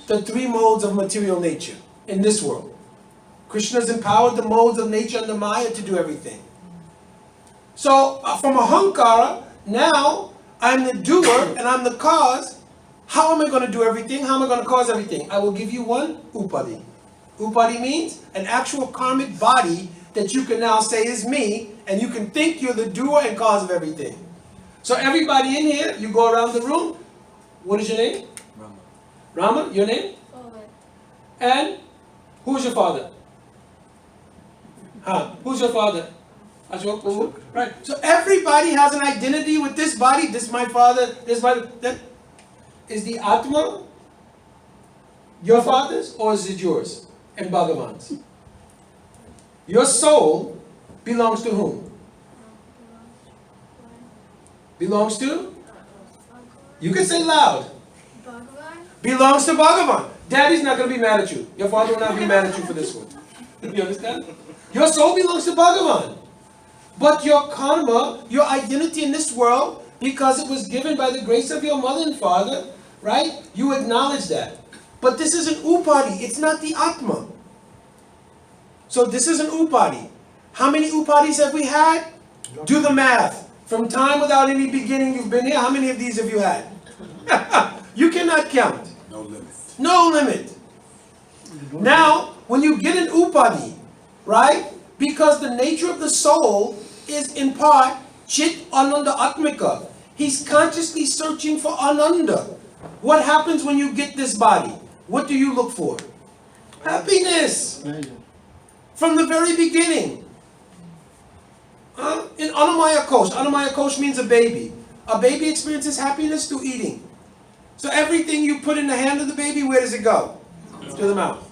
The three modes of material nature in this world. Krishna's empowered the modes of nature and the Maya to do everything. So from ahamkara, now I'm the doer and I'm the cause. How am I going to do everything? How am I going to cause everything? I will give you one, upadi. Upadi means an actual karmic body that you can now say is me, and you can think you're the doer and cause of everything. So everybody in here, you go around the room. What is your name? Rama. Rama, your name? Ovid. And who's your father? Who's your father? Ashok Babu? Right. So everybody has an identity with this body. This is my father. This body. That is the Atma your father's or is it yours and Bhagavan's? Your soul belongs to whom? Belongs to? You can say loud. Bhagavan. Belongs to Bhagavan. Daddy's not going to be mad at you. Your father will not be mad at you for this one. You understand? Your soul belongs to Bhagavan. But your karma, your identity in this world, because it was given by the grace of your mother and father, right? You acknowledge that. But this is an upadi. It's not the Atma. So this is an upadi. How many upadis have we had? Do the math. From time without any beginning, you've been here. How many of these have you had? You cannot count. No limit. No limit. Now, when you get an upadi, right? Because the nature of the soul is in part chit ananda atmika. He's consciously searching for ananda. What happens when you get this body? What do you look for? Happiness. Pleasure. From the very beginning. In Anamaya Kosh. Anamaya Kosh means a baby. A baby experiences happiness through eating. So everything you put in the hand of the baby, where does it go? To the mouth.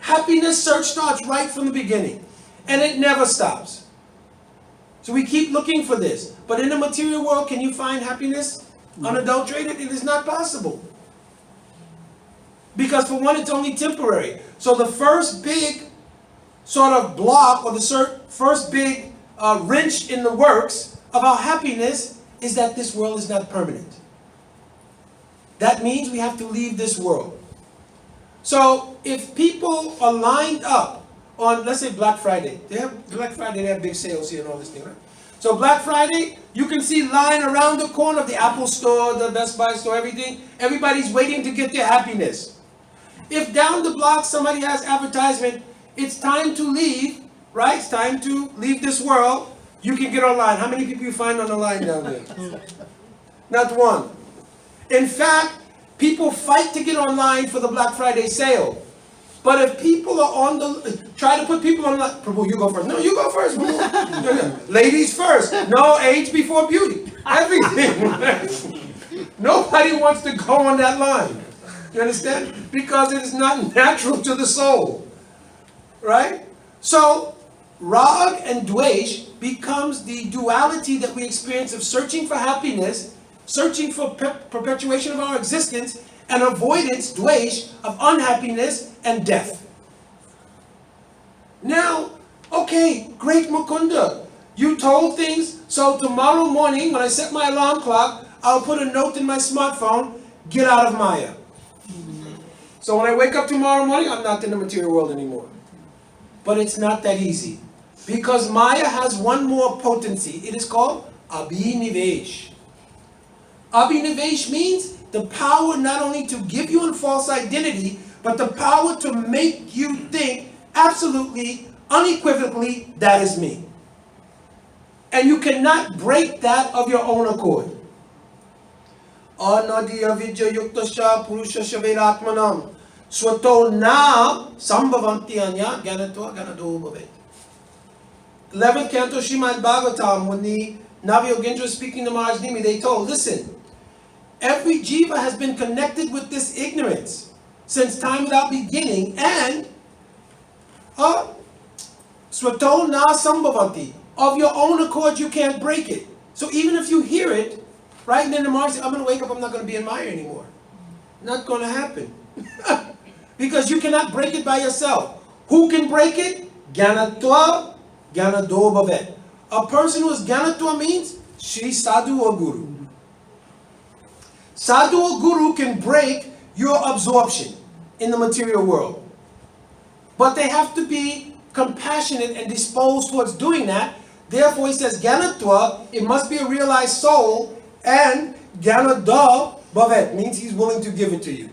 Happiness search starts right from the beginning. And it never stops. So we keep looking for this. But in the material world, can you find happiness unadulterated? It is not possible. Because for one, it's only temporary. So the first big sort of block, or the first big wrench in the works of our happiness is that this world is not permanent. That means we have to leave this world. So if people are lined up on, let's say Black Friday. They have big sales here and all this thing, right? So Black Friday, you can see line around the corner of the Apple store, the Best Buy store, everything. Everybody's waiting to get their happiness. If down the block somebody has advertisement, it's time to leave, right? It's time to leave this world. You can get online. How many people you find on the line down there? Not one. In fact, people fight to get online for the Black Friday sale. But if people are on try to put people on the, Prabhu, you go first. No, you go first. Prabhu. Ladies first. No, age before beauty. Everything. Nobody wants to go on that line. You understand? Because it is not natural to the soul. Right? So, Rag and Dvesh becomes the duality that we experience of searching for happiness, searching for perpetuation of our existence, and avoidance, Dvesh, of unhappiness and death. Now, okay, great Mukunda, you told things, so tomorrow morning when I set my alarm clock, I'll put a note in my smartphone, get out of Maya. So when I wake up tomorrow morning, I'm not in the material world anymore. But it's not that easy. Because Maya has one more potency. It is called Abhinivesh. Abhinivesh means the power not only to give you a false identity, but the power to make you think absolutely, unequivocally, that is me. And you cannot break that of your own accord. Anadiya vidya yuktasya purusha shaveratmanam swato na sambhavanti anya gyanatva ganado bhavet. 11th canto Srimad Bhagavatam, when the Navi-Yogendra was speaking to Maharaj Nimi, they told, listen, every jiva has been connected with this ignorance since time without beginning, and swato na sambhavanti, of your own accord you can't break it. So even if you hear it, right, and then the Maharaj says, I'm going to wake up, I'm not going to be in Maya anymore. Not going to happen. Because you cannot break it by yourself. Who can break it? Gyanatva Gyanado Bhavet. A person who is Gyanatva means Shri Sadhu or Guru. Sadhu or Guru can break your absorption in the material world. But they have to be compassionate and disposed towards doing that. Therefore, he says Gyanatva, it must be a realized soul, and Gyanada Bhavet means he's willing to give it to you.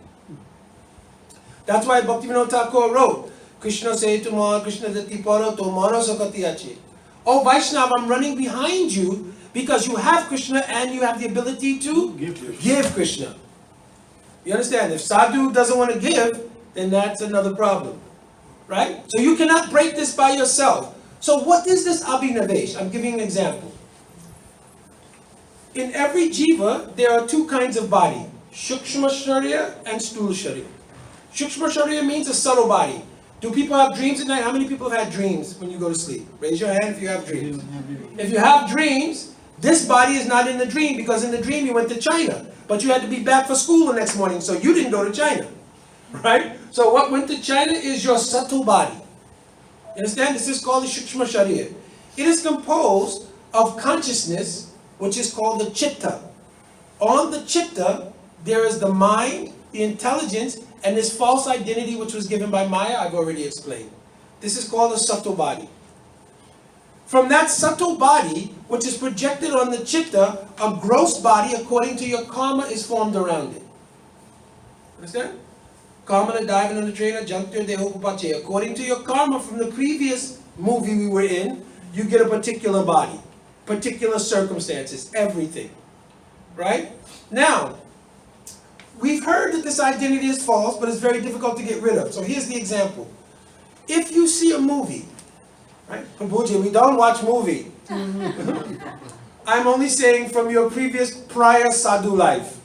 That's why Bhaktivinoda Thakur wrote, Krishna say to Maha Krishna Dati Paro to Mano Sakati Achi. Oh Vaishnava, I'm running behind you because you have Krishna and you have the ability to give Krishna. You understand? If Sadhu doesn't want to give, then that's another problem. Right? So you cannot break this by yourself. So what is this Abhinavesh? I'm giving an example. In every jiva, there are two kinds of body. Shukshma Sharya and Sthula Sharya. Shukshma Sharya means a subtle body. Do people have dreams at night? How many people have had dreams when you go to sleep? Raise your hand if you have dreams. If you have dreams, this body is not in the dream because in the dream you went to China. But you had to be back for school the next morning, so you didn't go to China. Right? So what went to China is your subtle body. You understand? This is called the Shukshma Sharya. It is composed of consciousness, which is called the Chitta. On the Chitta, there is the mind, the intelligence, and this false identity which was given by Maya, I've already explained. This is called a subtle body. From that subtle body, which is projected on the Chitta, a gross body according to your karma is formed around it. Understand? Karma diving on the train, juncture dehopapache. According to your karma from the previous movie we were in, you get a particular body, particular circumstances, everything. Right? Now, we've heard that this identity is false, but it's very difficult to get rid of. So here's the example. If you see a movie, right? Prabhuji, we don't watch movie. I'm only saying from your previous prior sadhu life,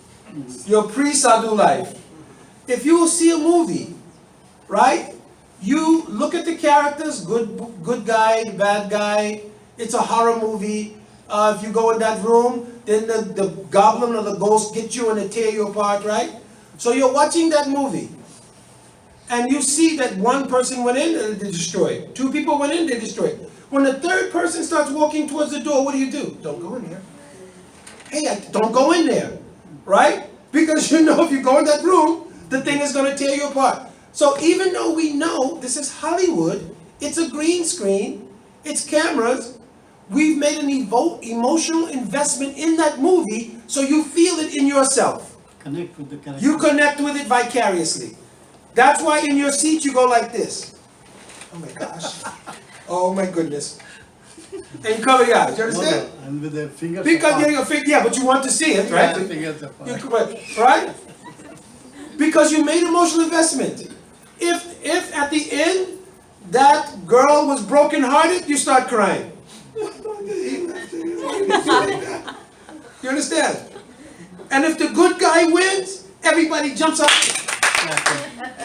your pre-sadhu life. If you see a movie, right? You look at the characters, good guy, bad guy. It's a horror movie. If you go in that room, then the goblin or the ghost get you and they tear you apart, right? So you're watching that movie. And you see that one person went in and they destroyed. Two people went in, they destroyed. When the third person starts walking towards the door, what do? Don't go in there. Hey, don't go in there, right? Because you know if you go in that room, the thing is going to tear you apart. So even though we know this is Hollywood, it's a green screen, it's cameras, we've made an emotional investment in that movie, so you feel it in yourself. Connect with the character. You connect with it vicariously. That's why in your seat you go like this. Oh my gosh. Oh my goodness. And you cover your eyes, you understand? No, and with the fingers Because you're your finger, yeah, but you want to see it, right? Yeah, fingers apart. Right? Because you made emotional investment. If at the end, that girl was brokenhearted, you start crying. You understand? And if the good guy wins, everybody jumps up.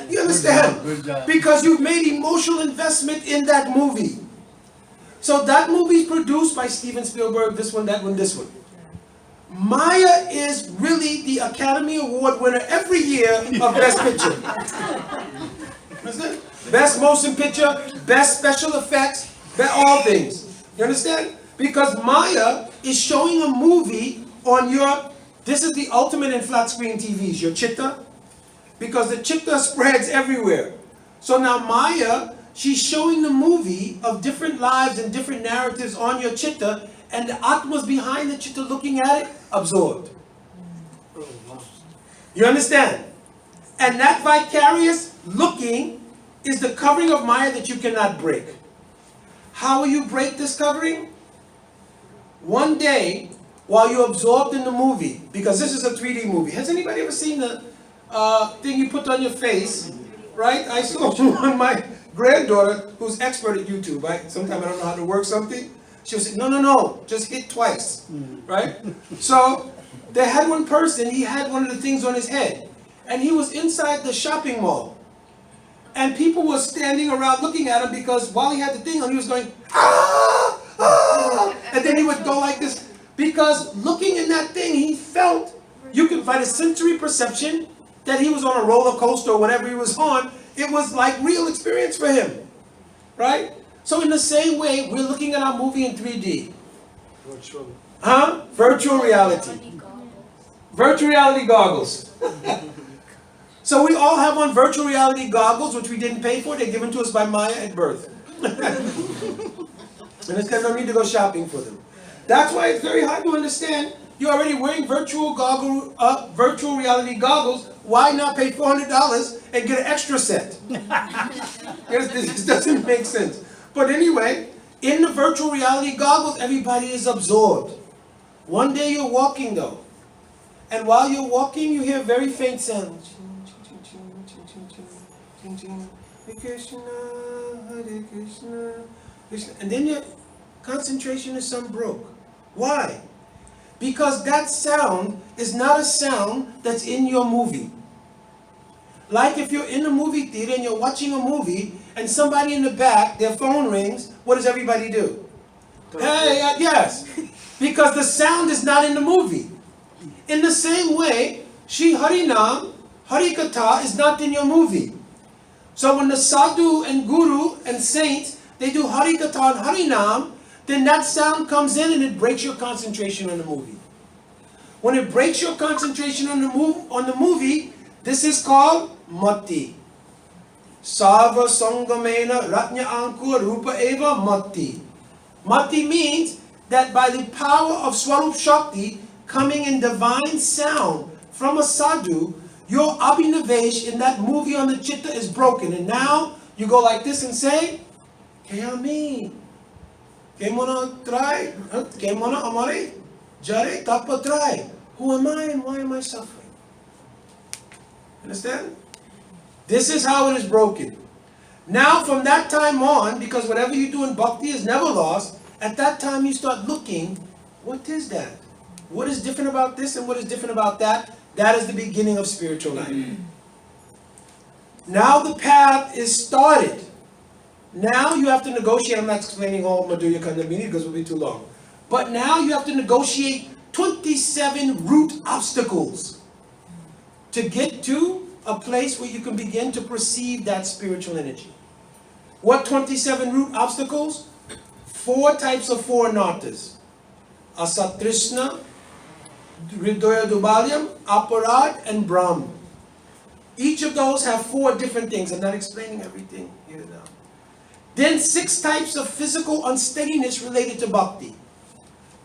You understand? Good job. Because you've made emotional investment in that movie. So that movie is produced by Steven Spielberg, this one, that one, this one. Maya is really the Academy Award winner every year of Best Picture. Understand? Best motion picture, best special effects, all things. You understand? Because Maya is showing a movie on your, this is the ultimate in flat screen TVs, your chitta. Because the chitta spreads everywhere. So now Maya, she's showing the movie of different lives and different narratives on your chitta, and the Atmas behind the chitta looking at it, absorbed. You understand? And that vicarious looking is the covering of Maya that you cannot break. How will you break this covering? One day, while you're absorbed in the movie, because this is a 3D movie. Has anybody ever seen the thing you put on your face? Right? I saw one, my granddaughter, who's expert at YouTube, right? Sometimes I don't know how to work something. She'll say, no, just hit twice, right? So they had one person, he had one of the things on his head, and he was inside the shopping mall. And people were standing around looking at him because while he had the thing on, he was going, ah, ah, and then he would go like this. Because looking in that thing, he felt, you could find a sensory perception that he was on a roller coaster or whatever he was on. It was like real experience for him, right? So in the same way, we're looking at our movie in 3D. Virtual. Huh? Virtual reality. Virtual reality goggles. So we all have on virtual reality goggles, which we didn't pay for. They're given to us by Maya at birth. And it's because I don't need to go shopping for them. That's why it's very hard to understand. You're already wearing virtual reality goggles. Why not pay $400 and get an extra set? This doesn't make sense. But anyway, in the virtual reality goggles, everybody is absorbed. One day you're walking though, and while you're walking, you hear a very faint sound. Hare Krishna, Hare Krishna, Krishna. And then your concentration is some broke. Why? Because that sound is not a sound that's in your movie. Like if you're in a movie theater and you're watching a movie and somebody in the back, their phone rings, what does everybody do? Hey, yes. Because the sound is not in the movie. In the same way, Shri Harinam, Harikatha is not in your movie. So when the sadhu and guru and saints, they do Harikatha and Harinam, then that sound comes in and it breaks your concentration on the movie. When it breaks your concentration on the movie, this is called Matti. Sarva Sangamena Ratnya Ankur Rupa Eva Matti. Matti means that by the power of Swarup Shakti coming in divine sound from a sadhu, your abhinavesh in that movie on the chitta is broken. And now you go like this and say, Kayami. Kemona try, Kemona amare, Jare tapa try. Who am I and why am I suffering? Understand? This is how it is broken. Now from that time on, because whatever you do in bhakti is never lost, at that time you start looking, what is that? What is different about this and what is different about that? That is the beginning of spiritual life. Now the path is started. Now you have to negotiate. I'm not explaining all Madhurya Kandamini because it will be too long. But now you have to negotiate 27 root obstacles to get to a place where you can begin to perceive that spiritual energy. What 27 root obstacles? 4 types of 4 natas. Asatrishna, Hridaya Dubalyam, Aparad, and Brahm. Each of those have 4 different things. I'm not explaining everything here now. Then 6 types of physical unsteadiness related to bhakti.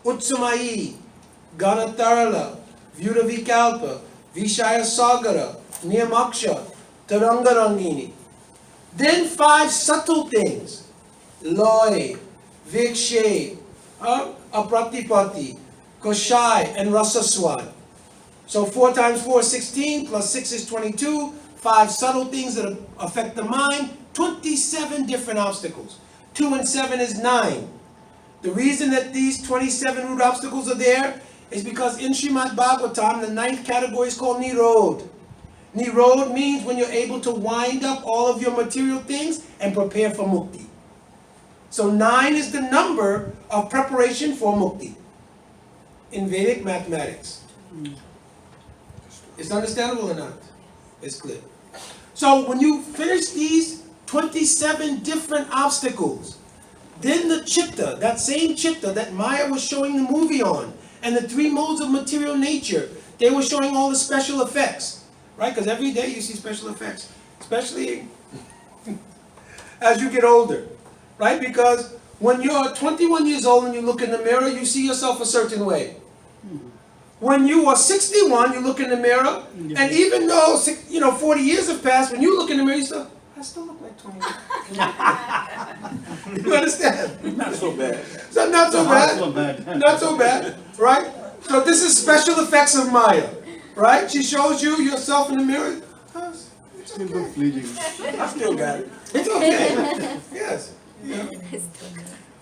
Utsamayi, Ganatarala, Vyudavikalpa, Vishaya Sagara, Niyamaksha, Tarangarangini. Then 5 subtle things. Loy, Vikshe, Apratipati, Koshai, and Rasaswad. So 4 times 4 is 16, plus 6 is 22. 5 subtle things that affect the mind, 27 different obstacles. 2 and 7 is 9. The reason that these 27 root obstacles are there is because in Srimad Bhagavatam, the 9th category is called Nirod. Nirod means when you're able to wind up all of your material things and prepare for mukti. So 9 is the number of preparation for mukti in Vedic mathematics. It's understandable or not? It's clear. So when you finish these 27 different obstacles, then the chitta, that same chitta that Maya was showing the movie on, and the 3 modes of material nature, they were showing all the special effects, right? Because every day you see special effects, especially as you get older, right? Because when you're 21 years old and you look in the mirror, you see yourself a certain way. When you are 61, you look in the mirror, and even though 40 years have passed, when you look in the mirror, you still, I still look like 21. You understand? Not so bad. So not so Not so bad. bad. Not so bad, right? So this is special effects of Maya, right? She shows you yourself in the mirror. Oh, it's Still okay. look fleeting. I still got it. It's okay. Yes. Yeah.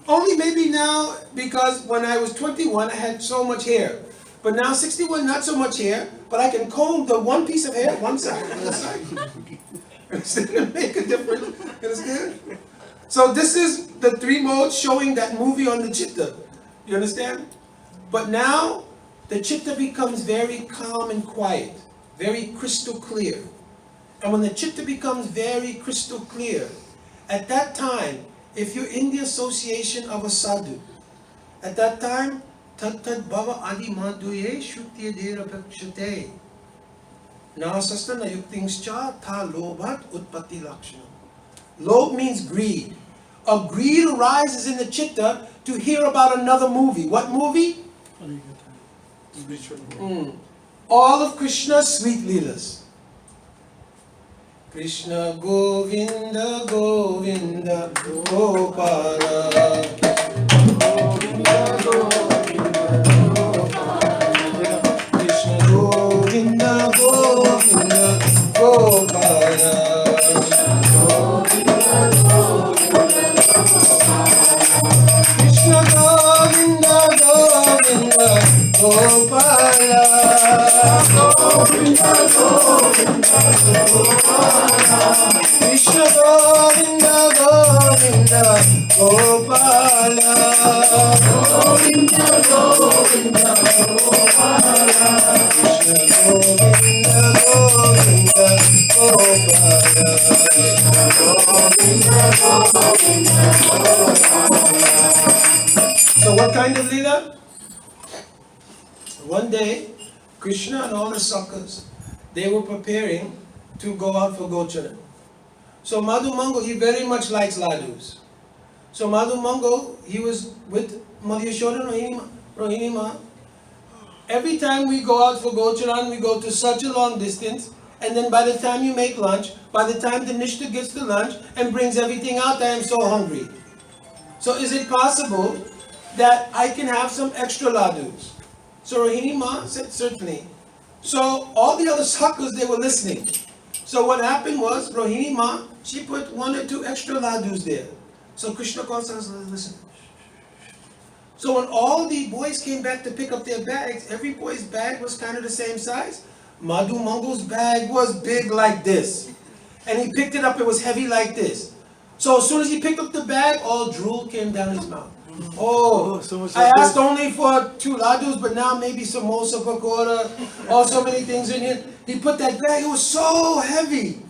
Only maybe now, because when I was 21, I had so much hair. But now 61, not so much hair, but I can comb the one piece of hair, one side, the other side. Understand? Make a difference. You understand? So this is the 3 modes showing that movie on the chitta. You understand? But now, the chitta becomes very calm and quiet, very crystal clear. And when the chitta becomes very crystal clear, at that time, if you're in the association of a sadhu, at that time, tat bhava adi madhuye shutya dera bhakshate. Nasasta na yuktingscha tha lobhat utpatti lakshana. Lob means greed. A greed arises in the chitta to hear about another movie. What movie? All of Krishna's sweet leelas. Krishna Govinda Govinda Gopala. Govinda Govinda Gopala. Krishna Govinda Govinda Gopala. Krishna Govinda Govinda Gopala. Govinda Govinda Gopala. Krishna Govinda Govinda Gopala. Govinda Govinda Gopala. Krishna Govinda Govinda Gopala. Govinda Govinda Gopala. So what kind of lila? One day, Krishna and all the suckers, they were preparing to go out for Gochara. So Madhu Mangal, he very much likes ladus. So Madhu Mangal, he was with Madhu Yashoda Rohini Ma. Every time we go out for Gocharan, we go to such a long distance, and then by the time you make lunch, by the time the Nishta gets the lunch and brings everything out, I am so hungry. So is it possible that I can have some extra ladus? So Rohini Ma said, certainly. So all the other suckers, they were listening. So what happened was, Rohini Ma, she put 1 or 2 extra ladus there. So Krishna calls us, listen. So when all the boys came back to pick up their bags, every boy's bag was kind of the same size. Madhu Mangal's bag was big like this. And he picked it up, it was heavy like this. So as soon as he picked up the bag, all drool came down his mouth. Oh, so much I of asked only for 2 ladus, but now maybe samosa, pakora, all so many things in here. He put that bag, it was so heavy.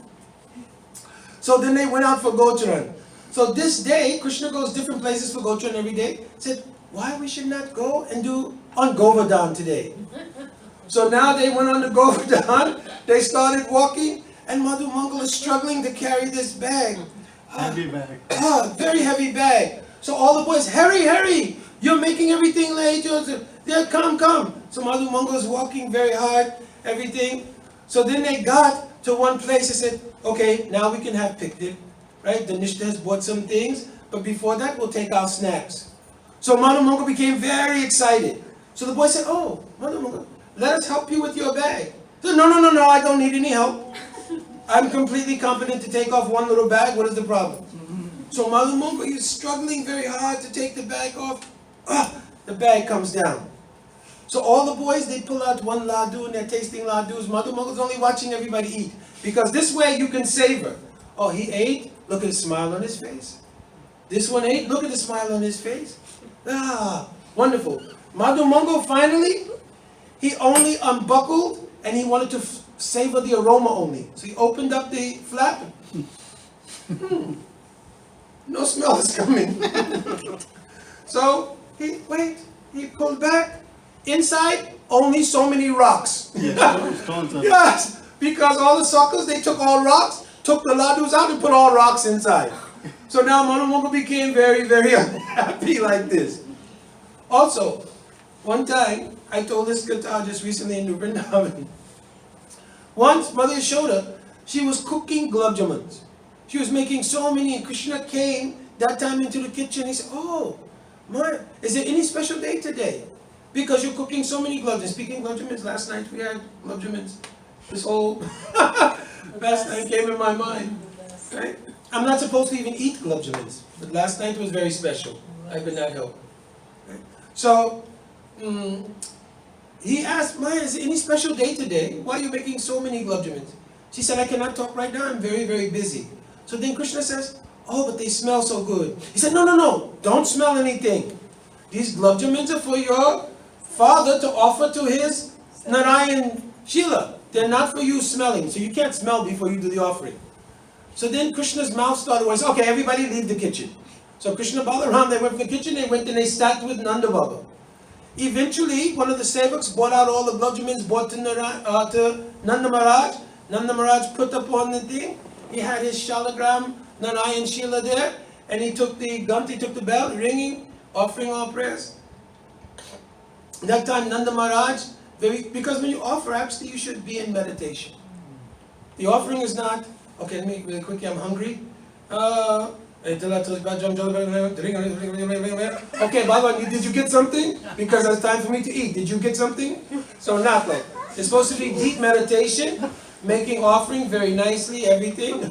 So then they went out for Gocharan. So this day, Krishna goes different places for Gocharan every day. Said, why we should not go and do on Govardhan today? So now they went on the Govardhan, they started walking, and Madhu Mangal is struggling to carry this bag. Heavy bag. Very heavy bag. So all the boys, hurry, you're making everything late. Yeah, come. So Madhu Mangal is walking very hard, everything. So then they got to one place and said, okay, now we can have picnic, right? The Nishta has bought some things, but before that we'll take our snacks. So Madhu Mangal became very excited. So the boy said, oh, Madhu Mangal, let us help you with your bag. He said, no, I don't need any help. I'm completely competent to take off one little bag. What is the problem? So Madhu Mongo is struggling very hard to take the bag off. The bag comes down. So all the boys, they pull out one laddu and they're tasting laddus. Madhu Mongo's only watching everybody eat. Because this way you can savor. Oh, he ate. Look at the smile on his face. This one ate. Look at the smile on his face. Wonderful. Madhu Mongo finally, he only unbuckled and he wanted to savor the aroma only. So he opened up the flap. No smell is coming. So he pulled back. Inside, only so many rocks. Yes, because all the suckers, they took all rocks, took the laddus out and put all rocks inside. So now Madhu Mongo became very, very unhappy like this. Also, one time, I told this katha just recently in New Vrindavan. Once, Mother Yashoda, she was cooking gulab jamuns. She was making so many, and Krishna came that time into the kitchen. He said, "Oh, Ma, is there any special day today? Because you're cooking so many gulab jamuns." Speaking of gulab jamuns, last night we had gulab jamuns. This whole last night came in my mind. Right? I'm not supposed to even eat gulab jamuns, but last night was very special. I could not help. Right? So, he asked, "Ma, is there any special day today? Why are you making so many gulab jamuns?" She said, "I cannot talk right now. I'm very, very busy." So then Krishna says, "Oh, but they smell so good." He said, No. Don't smell anything. These gulab jamuns are for your father to offer to his Narayan Shila. They're not for you smelling. So you can't smell before you do the offering. So then Krishna's mouth started going, "Okay, everybody leave the kitchen." So Krishna Balaram, they went from the kitchen, they went and they sat with Nanda Baba. Eventually, one of the sevaks brought out all the gulab jamuns, brought to Nanda Maharaj. Nanda Maharaj put up on the thing. He had his shalagram Narayan Shila there, and he took the gun, he took the bell, ringing, offering all prayers. That time Nanda Maharaj, because when you offer, actually you should be in meditation. The offering is not, okay, let me really quickly, I'm hungry. Okay, Bhagavan, did you get something? Because it's time for me to eat. Did you get something? So not like. It's supposed to be deep meditation, making offering very nicely, everything.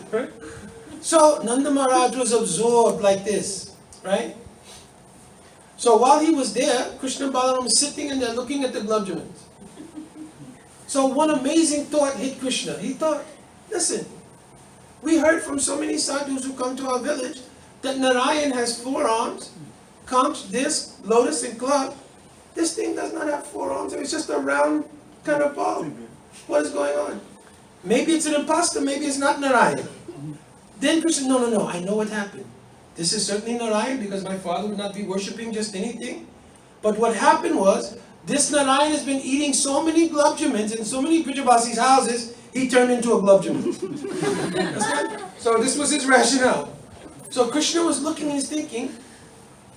So Nanda Maharaj was absorbed like this, right? So while he was there, Krishna Balaram was sitting and they're looking at the gulab jamuns. So one amazing thought hit Krishna. He thought, listen, we heard from so many sadhus who come to our village that Narayan has 4 arms, conch, disc, lotus, and club. This thing does not have 4 arms. It's just a round kind of ball. What is going on? Maybe it's an imposter. Maybe it's not Narayan. Then Krishna, no, I know what happened. This is certainly Narayan because my father would not be worshipping just anything. But what happened was, this Narayan has been eating so many gulab jamuns in so many Brijavasi's houses, he turned into a gulab jamun. So this was his rationale. So Krishna was looking and he's thinking,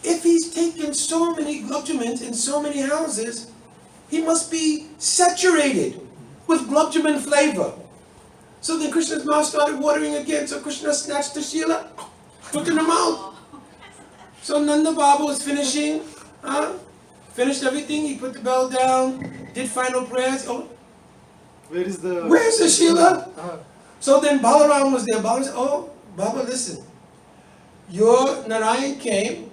if he's taken so many gulab jamuns in so many houses, he must be saturated with gulab jamun flavor. So then Krishna's mouth started watering again. So Krishna snatched the Shila, put in the mouth. So Nanda Baba was finishing, finished everything. He put the bell down, did final prayers. Oh, where's the Shila? So then Balaram was there. Balaram said, "Oh, Baba, listen. Your Narayan came.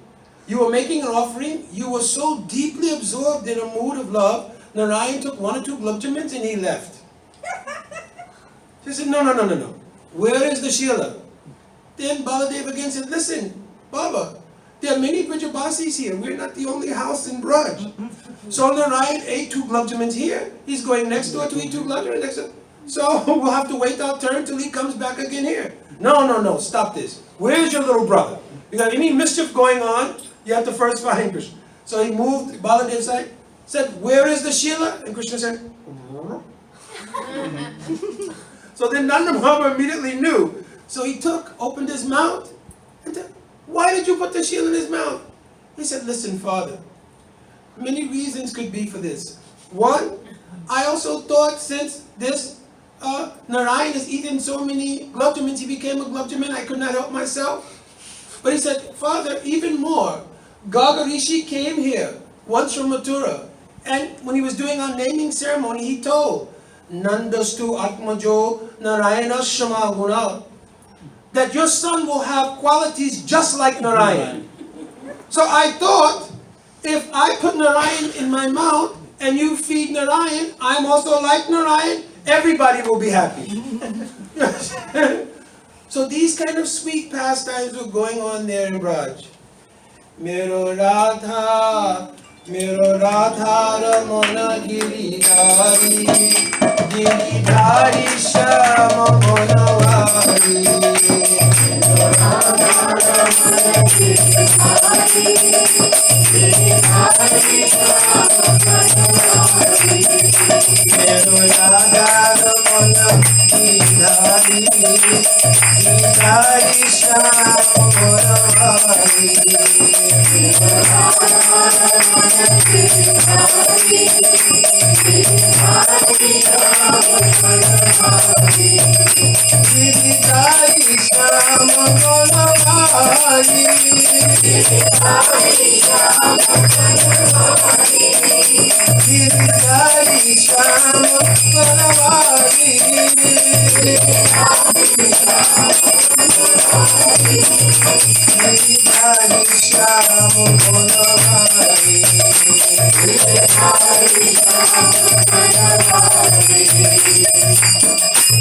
You were making an offering. You were so deeply absorbed in a mood of love. Narayan took 1 or 2 gulab jamuns and he left." She said, no. Where is the Shila? Then Baladev again said, "Listen, Baba, there are many Brijabasis here. We're not the only house in Braj." So Narayan ate 2 gulab jamuns here. He's going next door to eat 2 gulab jamuns next door. So we'll have to wait our turn till he comes back again here. No, stop this. Where's your little brother? You got any mischief going on, you have to first find Krishna. So he moved Baladev's side, said, "Where is the Shila?" And Krishna said, So then Nanda Baba immediately knew. So he opened his mouth, and said, "Why did you put the Shila in his mouth?" He said, "Listen, Father, many reasons could be for this. One, I also thought since this Narayan has eaten so many gulab jamuns, he became a gulab jamun, I could not help myself." But he said, "Father, even more, Gaga Rishi came here once from Mathura, and when he was doing our naming ceremony, he told, Nandastu Atmajo Narayana Shama Guna, that your son will have qualities just like Narayan. So I thought, if I put Narayan in my mouth and you feed Narayan, I'm also like Narayan, everybody will be happy. So these kind of sweet pastimes were going on there in Braj. Mero Radha Ramana Giridhari, Giridhari Shama Gunawari. Mero Radha Ramana Giridhari, Giridhari Shama Gunawari. Mero Radha Ramana Giridhari, Giridhari Shama Gunawari.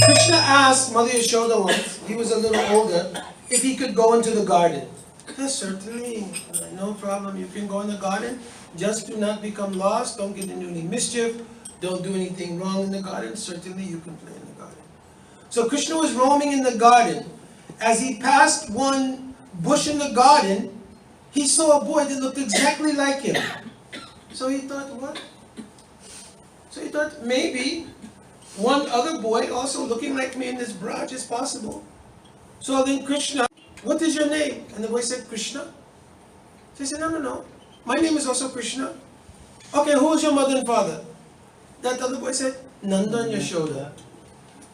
Krishna asked Mother Yashoda once, he was a little older, if he could go into the garden. Yes, certainly, no problem, you can go in the garden, just do not become lost, don't get into any mischief, don't do anything wrong in the garden, certainly you can play in the garden. So Krishna was roaming in the garden. As he passed one bush in the garden, he saw a boy that looked exactly like him. So he thought, what? So he thought, maybe one other boy also looking like me in this Braj is possible. So then Krishna, what is your name? And the boy said, Krishna. So he said, no. My name is also Krishna. Okay, who is your mother and father? That other boy said, Nanda and Yashoda.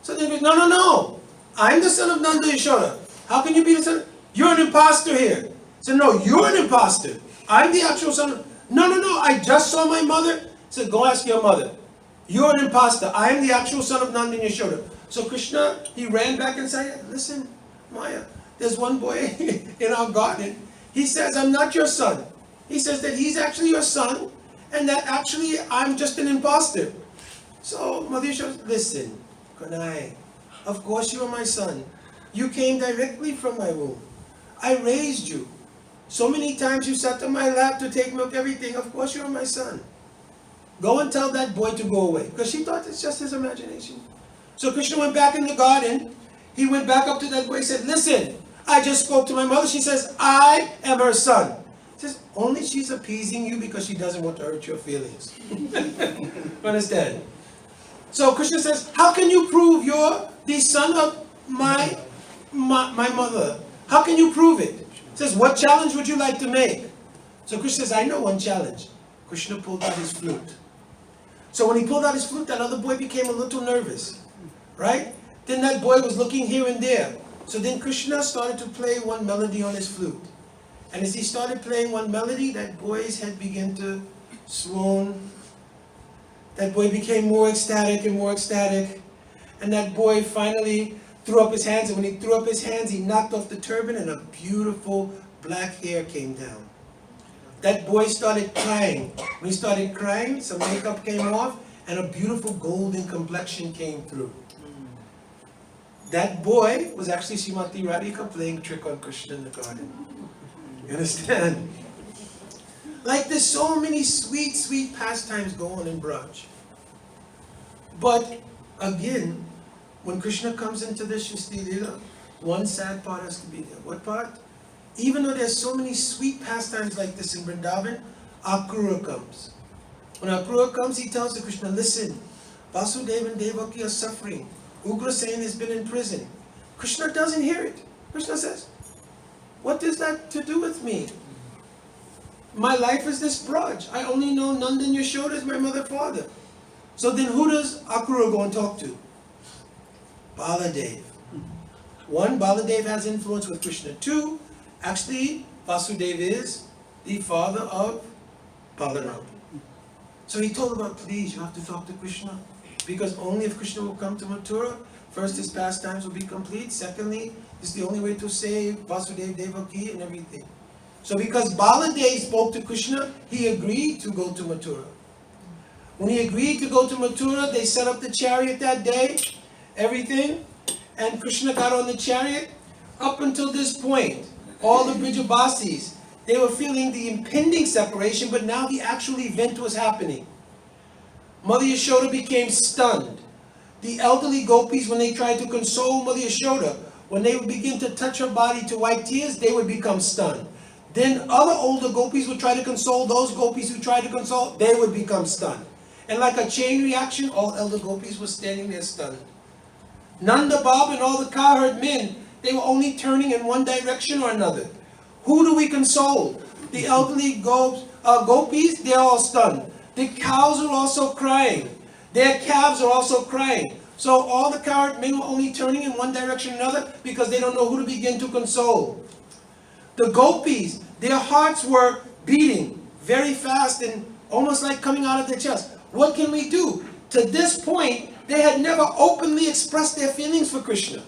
So then he said, no. I'm the son of Nanda and Yashoda. How can you be the son? You're an imposter here. So no, you're an imposter. I'm the actual son of... No, I just saw my mother. So go ask your mother. You're an imposter. I am the actual son of Nanda and Yashoda. So Krishna, he ran back and said, listen, Maya, there's one boy in our garden. He says, I'm not your son. He says that he's actually your son and that actually I'm just an imposter. So Mother Yashoda, listen, Kanai, of course you are my son. You came directly from my womb. I raised you. So many times you sat on my lap to take milk, everything. Of course you are my son. Go and tell that boy to go away. Because she thought it's just his imagination. So Krishna went back in the garden. He went back up to that boy and said, listen, I just spoke to my mother. She says, I am her son. He says, only she's appeasing you because she doesn't want to hurt your feelings. Understand? So Krishna says, how can you prove you're the son of my mother? How can you prove it? He says, what challenge would you like to make? So Krishna says, I know one challenge. Krishna pulled out his flute. So when he pulled out his flute, that other boy became a little nervous, right? Then that boy was looking here and there. So then Krishna started to play one melody on his flute. And as he started playing one melody, that boy's head began to swoon. That boy became more ecstatic and more ecstatic. And that boy finally threw up his hands. And when he threw up his hands, he knocked off the turban and a beautiful black hair came down. That boy started crying. When he started crying, some makeup came off and a beautiful golden complexion came through. That boy was actually Srimati Radhika playing a trick on Krishna in the garden. You understand? Like there's so many sweet, sweet pastimes go on in Braj. But again, when Krishna comes into the Shristi Leela, one sad part has to be there. What part? Even though there's so many sweet pastimes like this in Vrindavan, Akrura comes. When Akrura comes, he tells the Krishna, listen, Vasudeva and Devaki are suffering. Ugrasen has been in prison. Krishna doesn't hear it. Krishna says, what is that to do with me? My life is this Braj. I only know Nanda and Yashoda as my mother and father. So then who does Akrura go and talk to? Baladev. One, Baladev has influence with Krishna. Two, actually, Vasudeva is the father of Balaram. So he told him, please, you have to talk to Krishna. Because only if Krishna will come to Mathura, first his pastimes will be complete. Secondly, it's the only way to save Vasudeva Devaki and everything. So because Baladev spoke to Krishna, he agreed to go to Mathura. When he agreed to go to Mathura, they set up the chariot that day, everything, and Krishna got on the chariot. Up until this point, all the Brijabasis, they were feeling the impending separation, but now the actual event was happening. Mother Yashoda became stunned. The elderly gopis, when they tried to console Mother Yashoda, when they would begin to touch her body to wipe tears, they would become stunned. Then other older gopis would try to console those gopis who tried to console, they would become stunned. And like a chain reaction, all elder gopis were standing there stunned. Nanda Baba and all the cowherd men, they were only turning in one direction or another. Who do we console? The elderly gopis, they're all stunned. The cows are also crying. Their calves are also crying. So all the cowherd men were only turning in one direction or another because they don't know who to begin to console. The gopis, their hearts were beating very fast and almost like coming out of their chest. What can we do? To this point, they had never openly expressed their feelings for Krishna.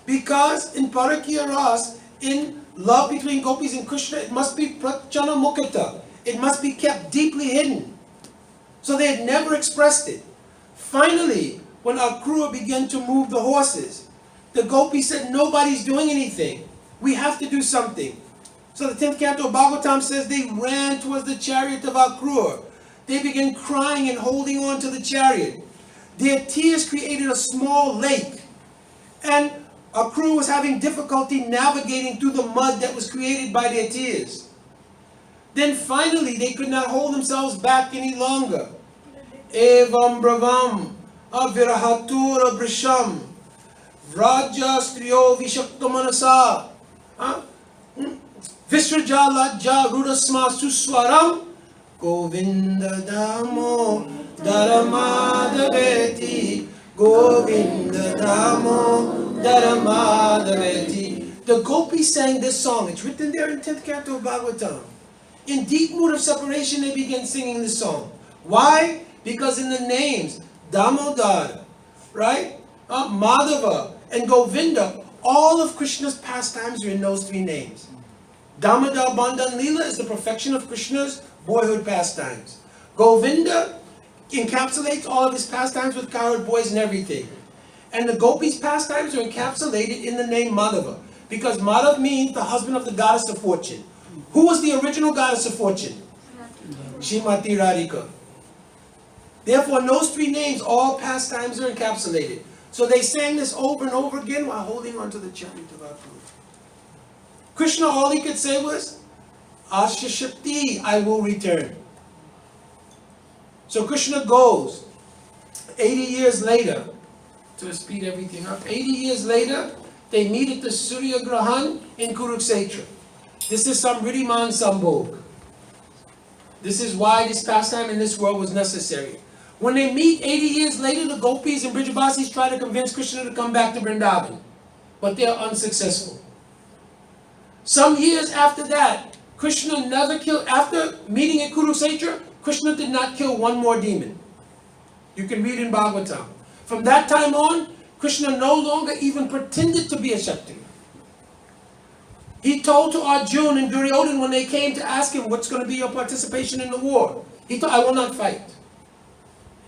Because in Parakya Ras, in love between gopis and Krishna, it must be prachana mukata. It must be kept deeply hidden. So they had never expressed it. Finally, when Akrura began to move the horses, the gopis said, nobody's doing anything. We have to do something. So the 10th canto of Bhagavatam says they ran towards the chariot of Akrura. They began crying and holding on to the chariot. Their tears created a small lake. And Akrura was having difficulty navigating through the mud that was created by their tears. Then finally they could not hold themselves back any longer. Evam bravam avirahatura brisham vraja striyo vishaktamanasa visrajalaja rudasma suswaram Govinda damo daramadaveti Govinda damo daramadaveti. The gopis sang this song. It's written there in 10th canto of Bhagavatam. In deep mood of separation, they began singing this song. Why? Because in the names Damodara, right? Madhava and Govinda, all of Krishna's pastimes are in those three names. Damodar Bandhan Leela is the perfection of Krishna's boyhood pastimes. Govinda encapsulates all of his pastimes with cowherd boys and everything. And the gopis' pastimes are encapsulated in the name Madhava. Because Madhav means the husband of the goddess of fortune. Who was the original goddess of fortune? Srimati Radhika. Therefore, in those three names, all pastimes are encapsulated. So they sang this over and over again while holding onto the chariot of Akrura. Krishna, all he could say was, Asya Shakti, I will return. So Krishna goes. 80 years later, to speed everything up, 80 years later, they meet at the Surya Grahan in Kurukshetra. This is Samriddhiman Sambhog. This is why this pastime in this world was necessary. When they meet 80 years later, the gopis and Brijabasis try to convince Krishna to come back to Vrindavan. But they are unsuccessful. Some years after that, Krishna never killed, after meeting at Kurukshetra, Krishna did not kill one more demon. You can read in Bhagavatam. From that time on, Krishna no longer even pretended to be a Kshatriya. He told to Arjuna and Duryodhana when they came to ask him, what's going to be your participation in the war? He told, I will not fight.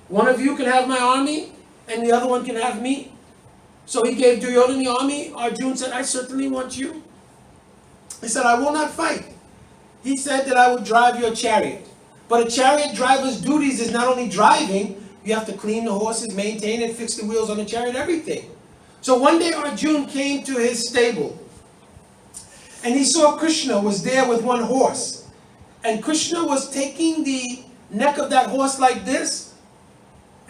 One of you can have my army, and the other one can have me. So he gave Duryodhana the army. Arjuna said, I certainly want you. He said, I will not fight. He said that I will drive your chariot. But a chariot driver's duties is not only driving, you have to clean the horses, maintain it, fix the wheels on the chariot, everything. So one day Arjuna came to his stable. And he saw Krishna was there with one horse. And Krishna was taking the neck of that horse like this.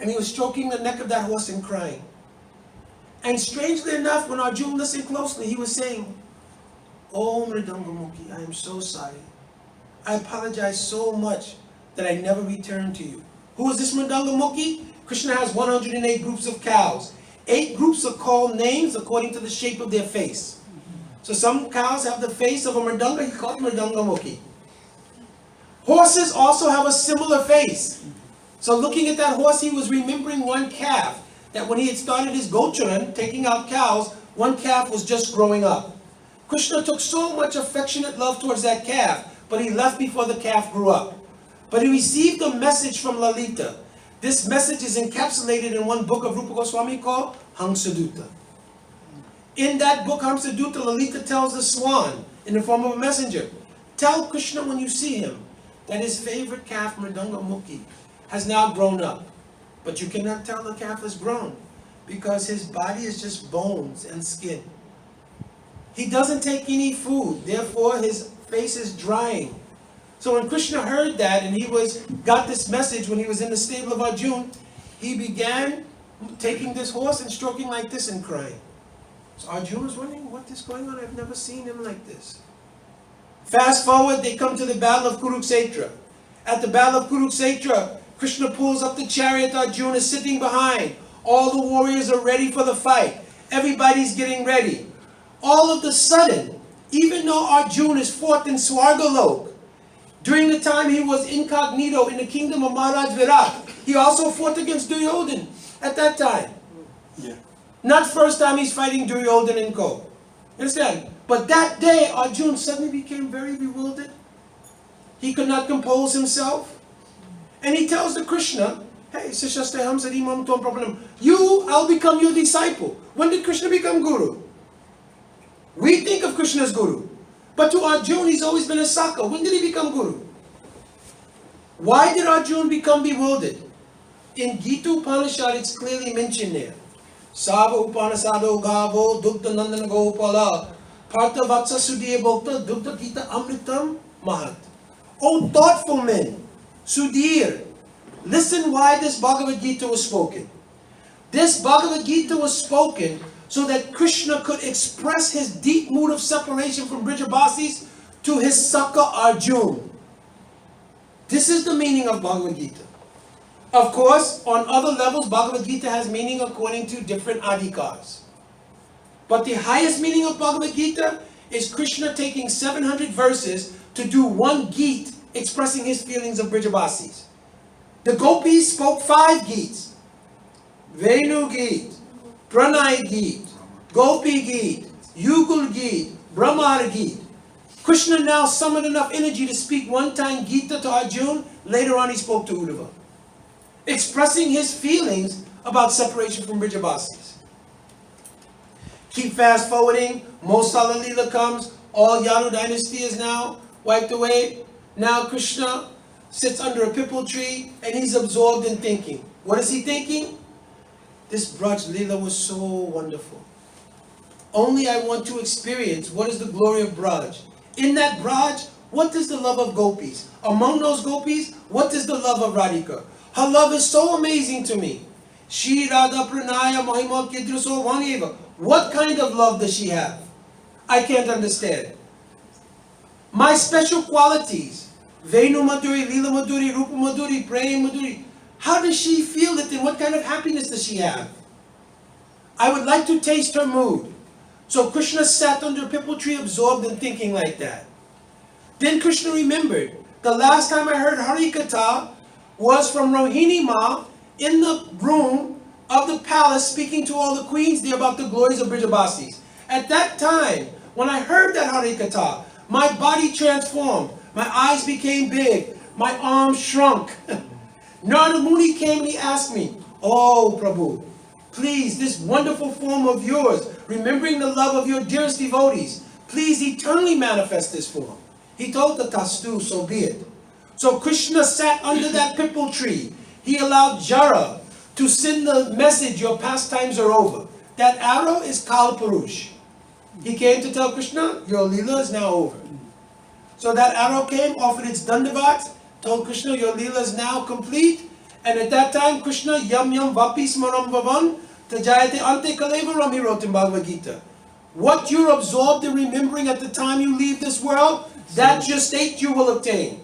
And he was stroking the neck of that horse and crying. And strangely enough, when Arjuna listened closely, he was saying, Oh Mridangamukhi, I am so sorry. I apologize so much that I never returned to you. Who is this Mridangamukhi? Krishna has 108 groups of cows. 8 groups are called names according to the shape of their face. So some cows have the face of a Mridanga, he called Mridangamukhi. Horses also have a similar face. So looking at that horse, he was remembering one calf, that when he had started his gocharan, taking out cows, one calf was just growing up. Krishna took so much affectionate love towards that calf, but he left before the calf grew up. But he received a message from Lalita. This message is encapsulated in one book of Rupa Goswami called Hamsadutta. In that book, Hamsadutta, Lalita tells the swan, in the form of a messenger, tell Krishna when you see him, that his favorite calf, Mridanga Mukhi, has now grown up. But you cannot tell the calf is grown, because his body is just bones and skin. He doesn't take any food, therefore his face is drying. So when Krishna heard that, and he got this message when he was in the stable of Arjuna, he began taking this horse and stroking like this and crying. So Arjuna was wondering, what is going on? I've never seen him like this. Fast forward, they come to the battle of Kurukshetra. At the battle of Kurukshetra, Krishna pulls up the chariot, Arjuna is sitting behind. All the warriors are ready for the fight. Everybody's getting ready. All of a sudden, even though Arjuna is fought in Swargalok, during the time he was incognito in the kingdom of Maharaj Virat, he also fought against Duryodhan at that time. Yeah. Not first time he's fighting Duryodhan and co. You understand? But that day, Arjuna suddenly became very bewildered. He could not compose himself. And he tells the Krishna, hey, I'll become your disciple. When did Krishna become Guru? We think of Krishna as Guru. But to Arjuna, he's always been a Saka. When did he become Guru? Why did Arjuna become bewildered? In Gita Upanishad, it's clearly mentioned there. Sava Upanasado Gavo Dukta Nandana Gopala Partha Vatsa Sudhiya Bhokta Dukta Gita Amritam Mahat. O thoughtful men, Sudhir, listen why this Bhagavad Gita was spoken. This Bhagavad Gita was spoken so that Krishna could express his deep mood of separation from Brijabasis to his Saka Arjuna. This is the meaning of Bhagavad Gita. Of course, on other levels, Bhagavad Gita has meaning according to different adhikars. But the highest meaning of Bhagavad Gita is Krishna taking 700 verses to do one Gita expressing his feelings of Brijabasis. The gopis spoke 5 Gits. Venu Gita, Pranay Gita, Gopi Gita, Yugul Gita, Brahmar Gita. Krishna now summoned enough energy to speak one time Gita to Arjuna. Later on he spoke to Uddhava, expressing his feelings about separation from Brijabasis. Keep fast forwarding, Mosala Leela comes, all Yadu dynasty is now wiped away. Now Krishna sits under a pipal tree and he's absorbed in thinking. What is he thinking? This Braj Leela was so wonderful. Only I want to experience what is the glory of Braj. In that Braj, what is the love of gopis? Among those gopis, what is the love of Radhika? Her love is so amazing to me. Shri Radha Pranaya Mahima Kidraso Vaneva. What kind of love does she have? I can't understand. My special qualities, Venu Madhuri, Leela Madhuri, Rupa Madhuri, Prem Madhuri. How does she feel it and what kind of happiness does she have? I would like to taste her mood. So Krishna sat under a pipal tree absorbed in thinking like that. Then Krishna remembered, the last time I heard Harikatha was from Rohini Ma in the room of the palace speaking to all the queens there about the glories of Brijabasis. At that time, when I heard that Harikatha, my body transformed, my eyes became big, my arms shrunk. Narada Muni came and he asked me, oh Prabhu, please, this wonderful form of yours, remembering the love of your dearest devotees, please eternally manifest this form. He told the Tastu, so be it. So Krishna sat under that pipal tree. He allowed Jara to send the message, your pastimes are over. That arrow is Kala Purush. He came to tell Krishna, your Leela is now over. So that arrow came, offered its dandavat, told Krishna, your Leela is now complete. And at that time, Krishna, yam yam vapi smaram vavan, tajayate ante kalevaram, he wrote in Bhagavad Gita. What you're absorbed in remembering at the time you leave this world, that's your state you will obtain.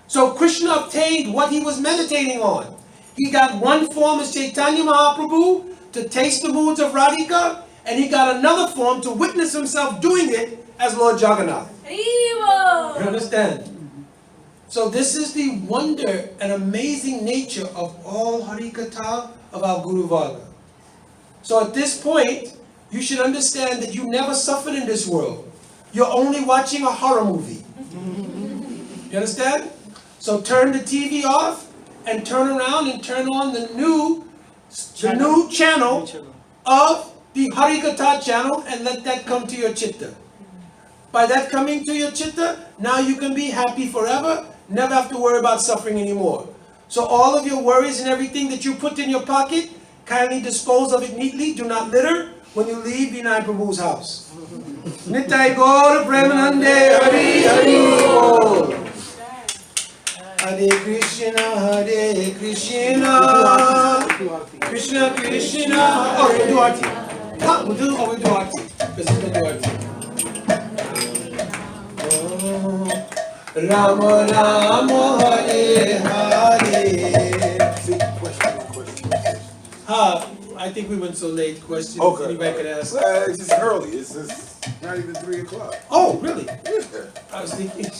So Krishna obtained what he was meditating on. He got one form as Chaitanya Mahaprabhu to taste the moods of Radhika, and he got another form to witness himself doing it as Lord Jagannath. You understand? So this is the wonder and amazing nature of all Harikatha of our Guru Varga. So at this point, you should understand that you never suffered in this world. You're only watching a horror movie. You understand? So turn the TV off and turn around and turn on the new channel of the Harikatha channel and let that come to your chitta. By that coming to your chitta, now you can be happy forever, never have to worry about suffering anymore. So all of your worries and everything that you put in your pocket, kindly dispose of it neatly, do not litter when you leave Vinay Prabhu's house. Nitai Gaur Premanande Hari Hari Bol. Hare Krishna, Krishna Krishna. Oh, we do arti. Huh, we do arti. Because we do arti. Rama Rama Hare Hare. I think we went so late. Questions? Okay. Anybody could ask? It's just early. It's just not even 3 o'clock. Oh, really? Yeah. I was thinking.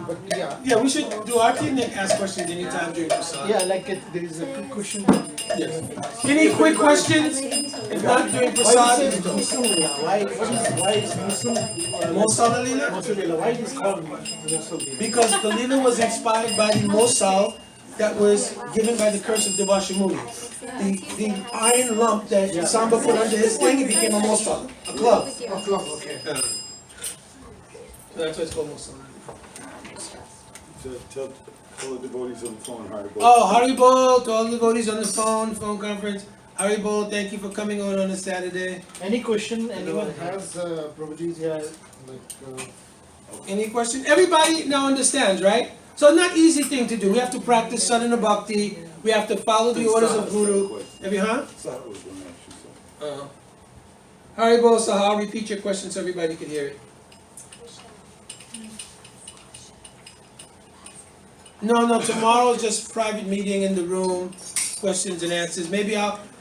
But yeah, Yeah, we should do arti and then ask questions anytime during Prasad. yeah, like there is a quick question. Yes. Any quick questions? If not during Why Prasad, is it Muslim Leela? Why is Muslim Mosal Leela? Muslim Leela? Why it is called Muslim Leela? Because the Leela was inspired by the Mosal that was given by the curse of Devashamuni. The iron lump that Samba put under his thing, it became a Mosal, a club. Okay. So that's why it's called Mosal. Tell the devotees on the phone, Haribol. Oh, Haribol, to all the devotees on the phone conference. Haribol, thank you for coming on a Saturday. Any question anyone has, Prabhuji here, Any question? Everybody now understands, right? So not easy thing to do. We have to practice sadhana bhakti. We have to follow the orders of Guru. Have you, huh? Sarah was going to ask you something. Haribol Sahar, repeat your question so everybody can hear it. No, tomorrow just private meeting in the room, questions and answers. Maybe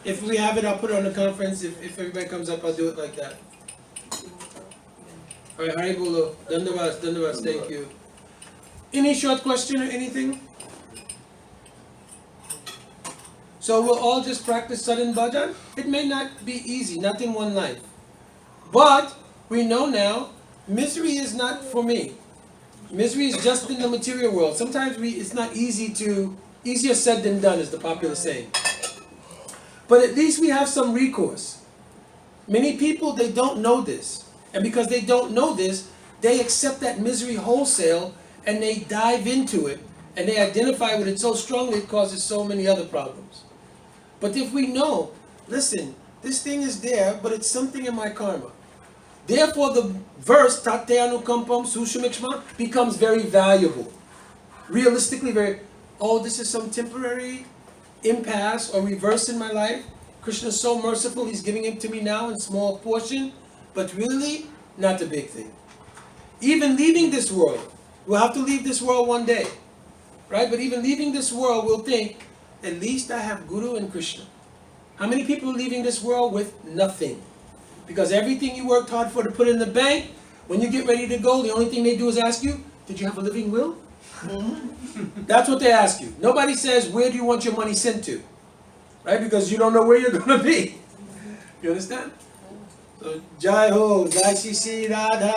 if we have it, I'll put it on the conference. If everybody comes up, I'll do it like that. All right, Haribol, Dandavas, thank you. Any short question or anything? So we'll all just practice sadhan bhajan. It may not be easy, not in one life. But we know now, misery is not for me. Misery is just in the material world. Sometimes it's not easier said than done is the popular saying. But at least we have some recourse. Many people, they don't know this. And because they don't know this, they accept that misery wholesale and they dive into it and they identify with it so strongly it causes so many other problems. But if we know, listen, this thing is there, but it's something in my karma. Therefore, the verse, Tate Anukampam Sushamikshma, becomes very valuable. Realistically, this is some temporary impasse or reverse in my life. Krishna is so merciful, he's giving it to me now in small portion, but really, not the big thing. Even leaving this world, we'll have to leave this world one day, right? But even leaving this world, we'll think, at least I have Guru and Krishna. How many people are leaving this world with nothing? Because everything you worked hard for to put in the bank, when you get ready to go, the only thing they do is ask you, did you have a living will? That's what they ask you. Nobody says, where do you want your money sent to? Right? Because you don't know where you're going to be. You understand? So, Jai Ho, Jai Shri Radha.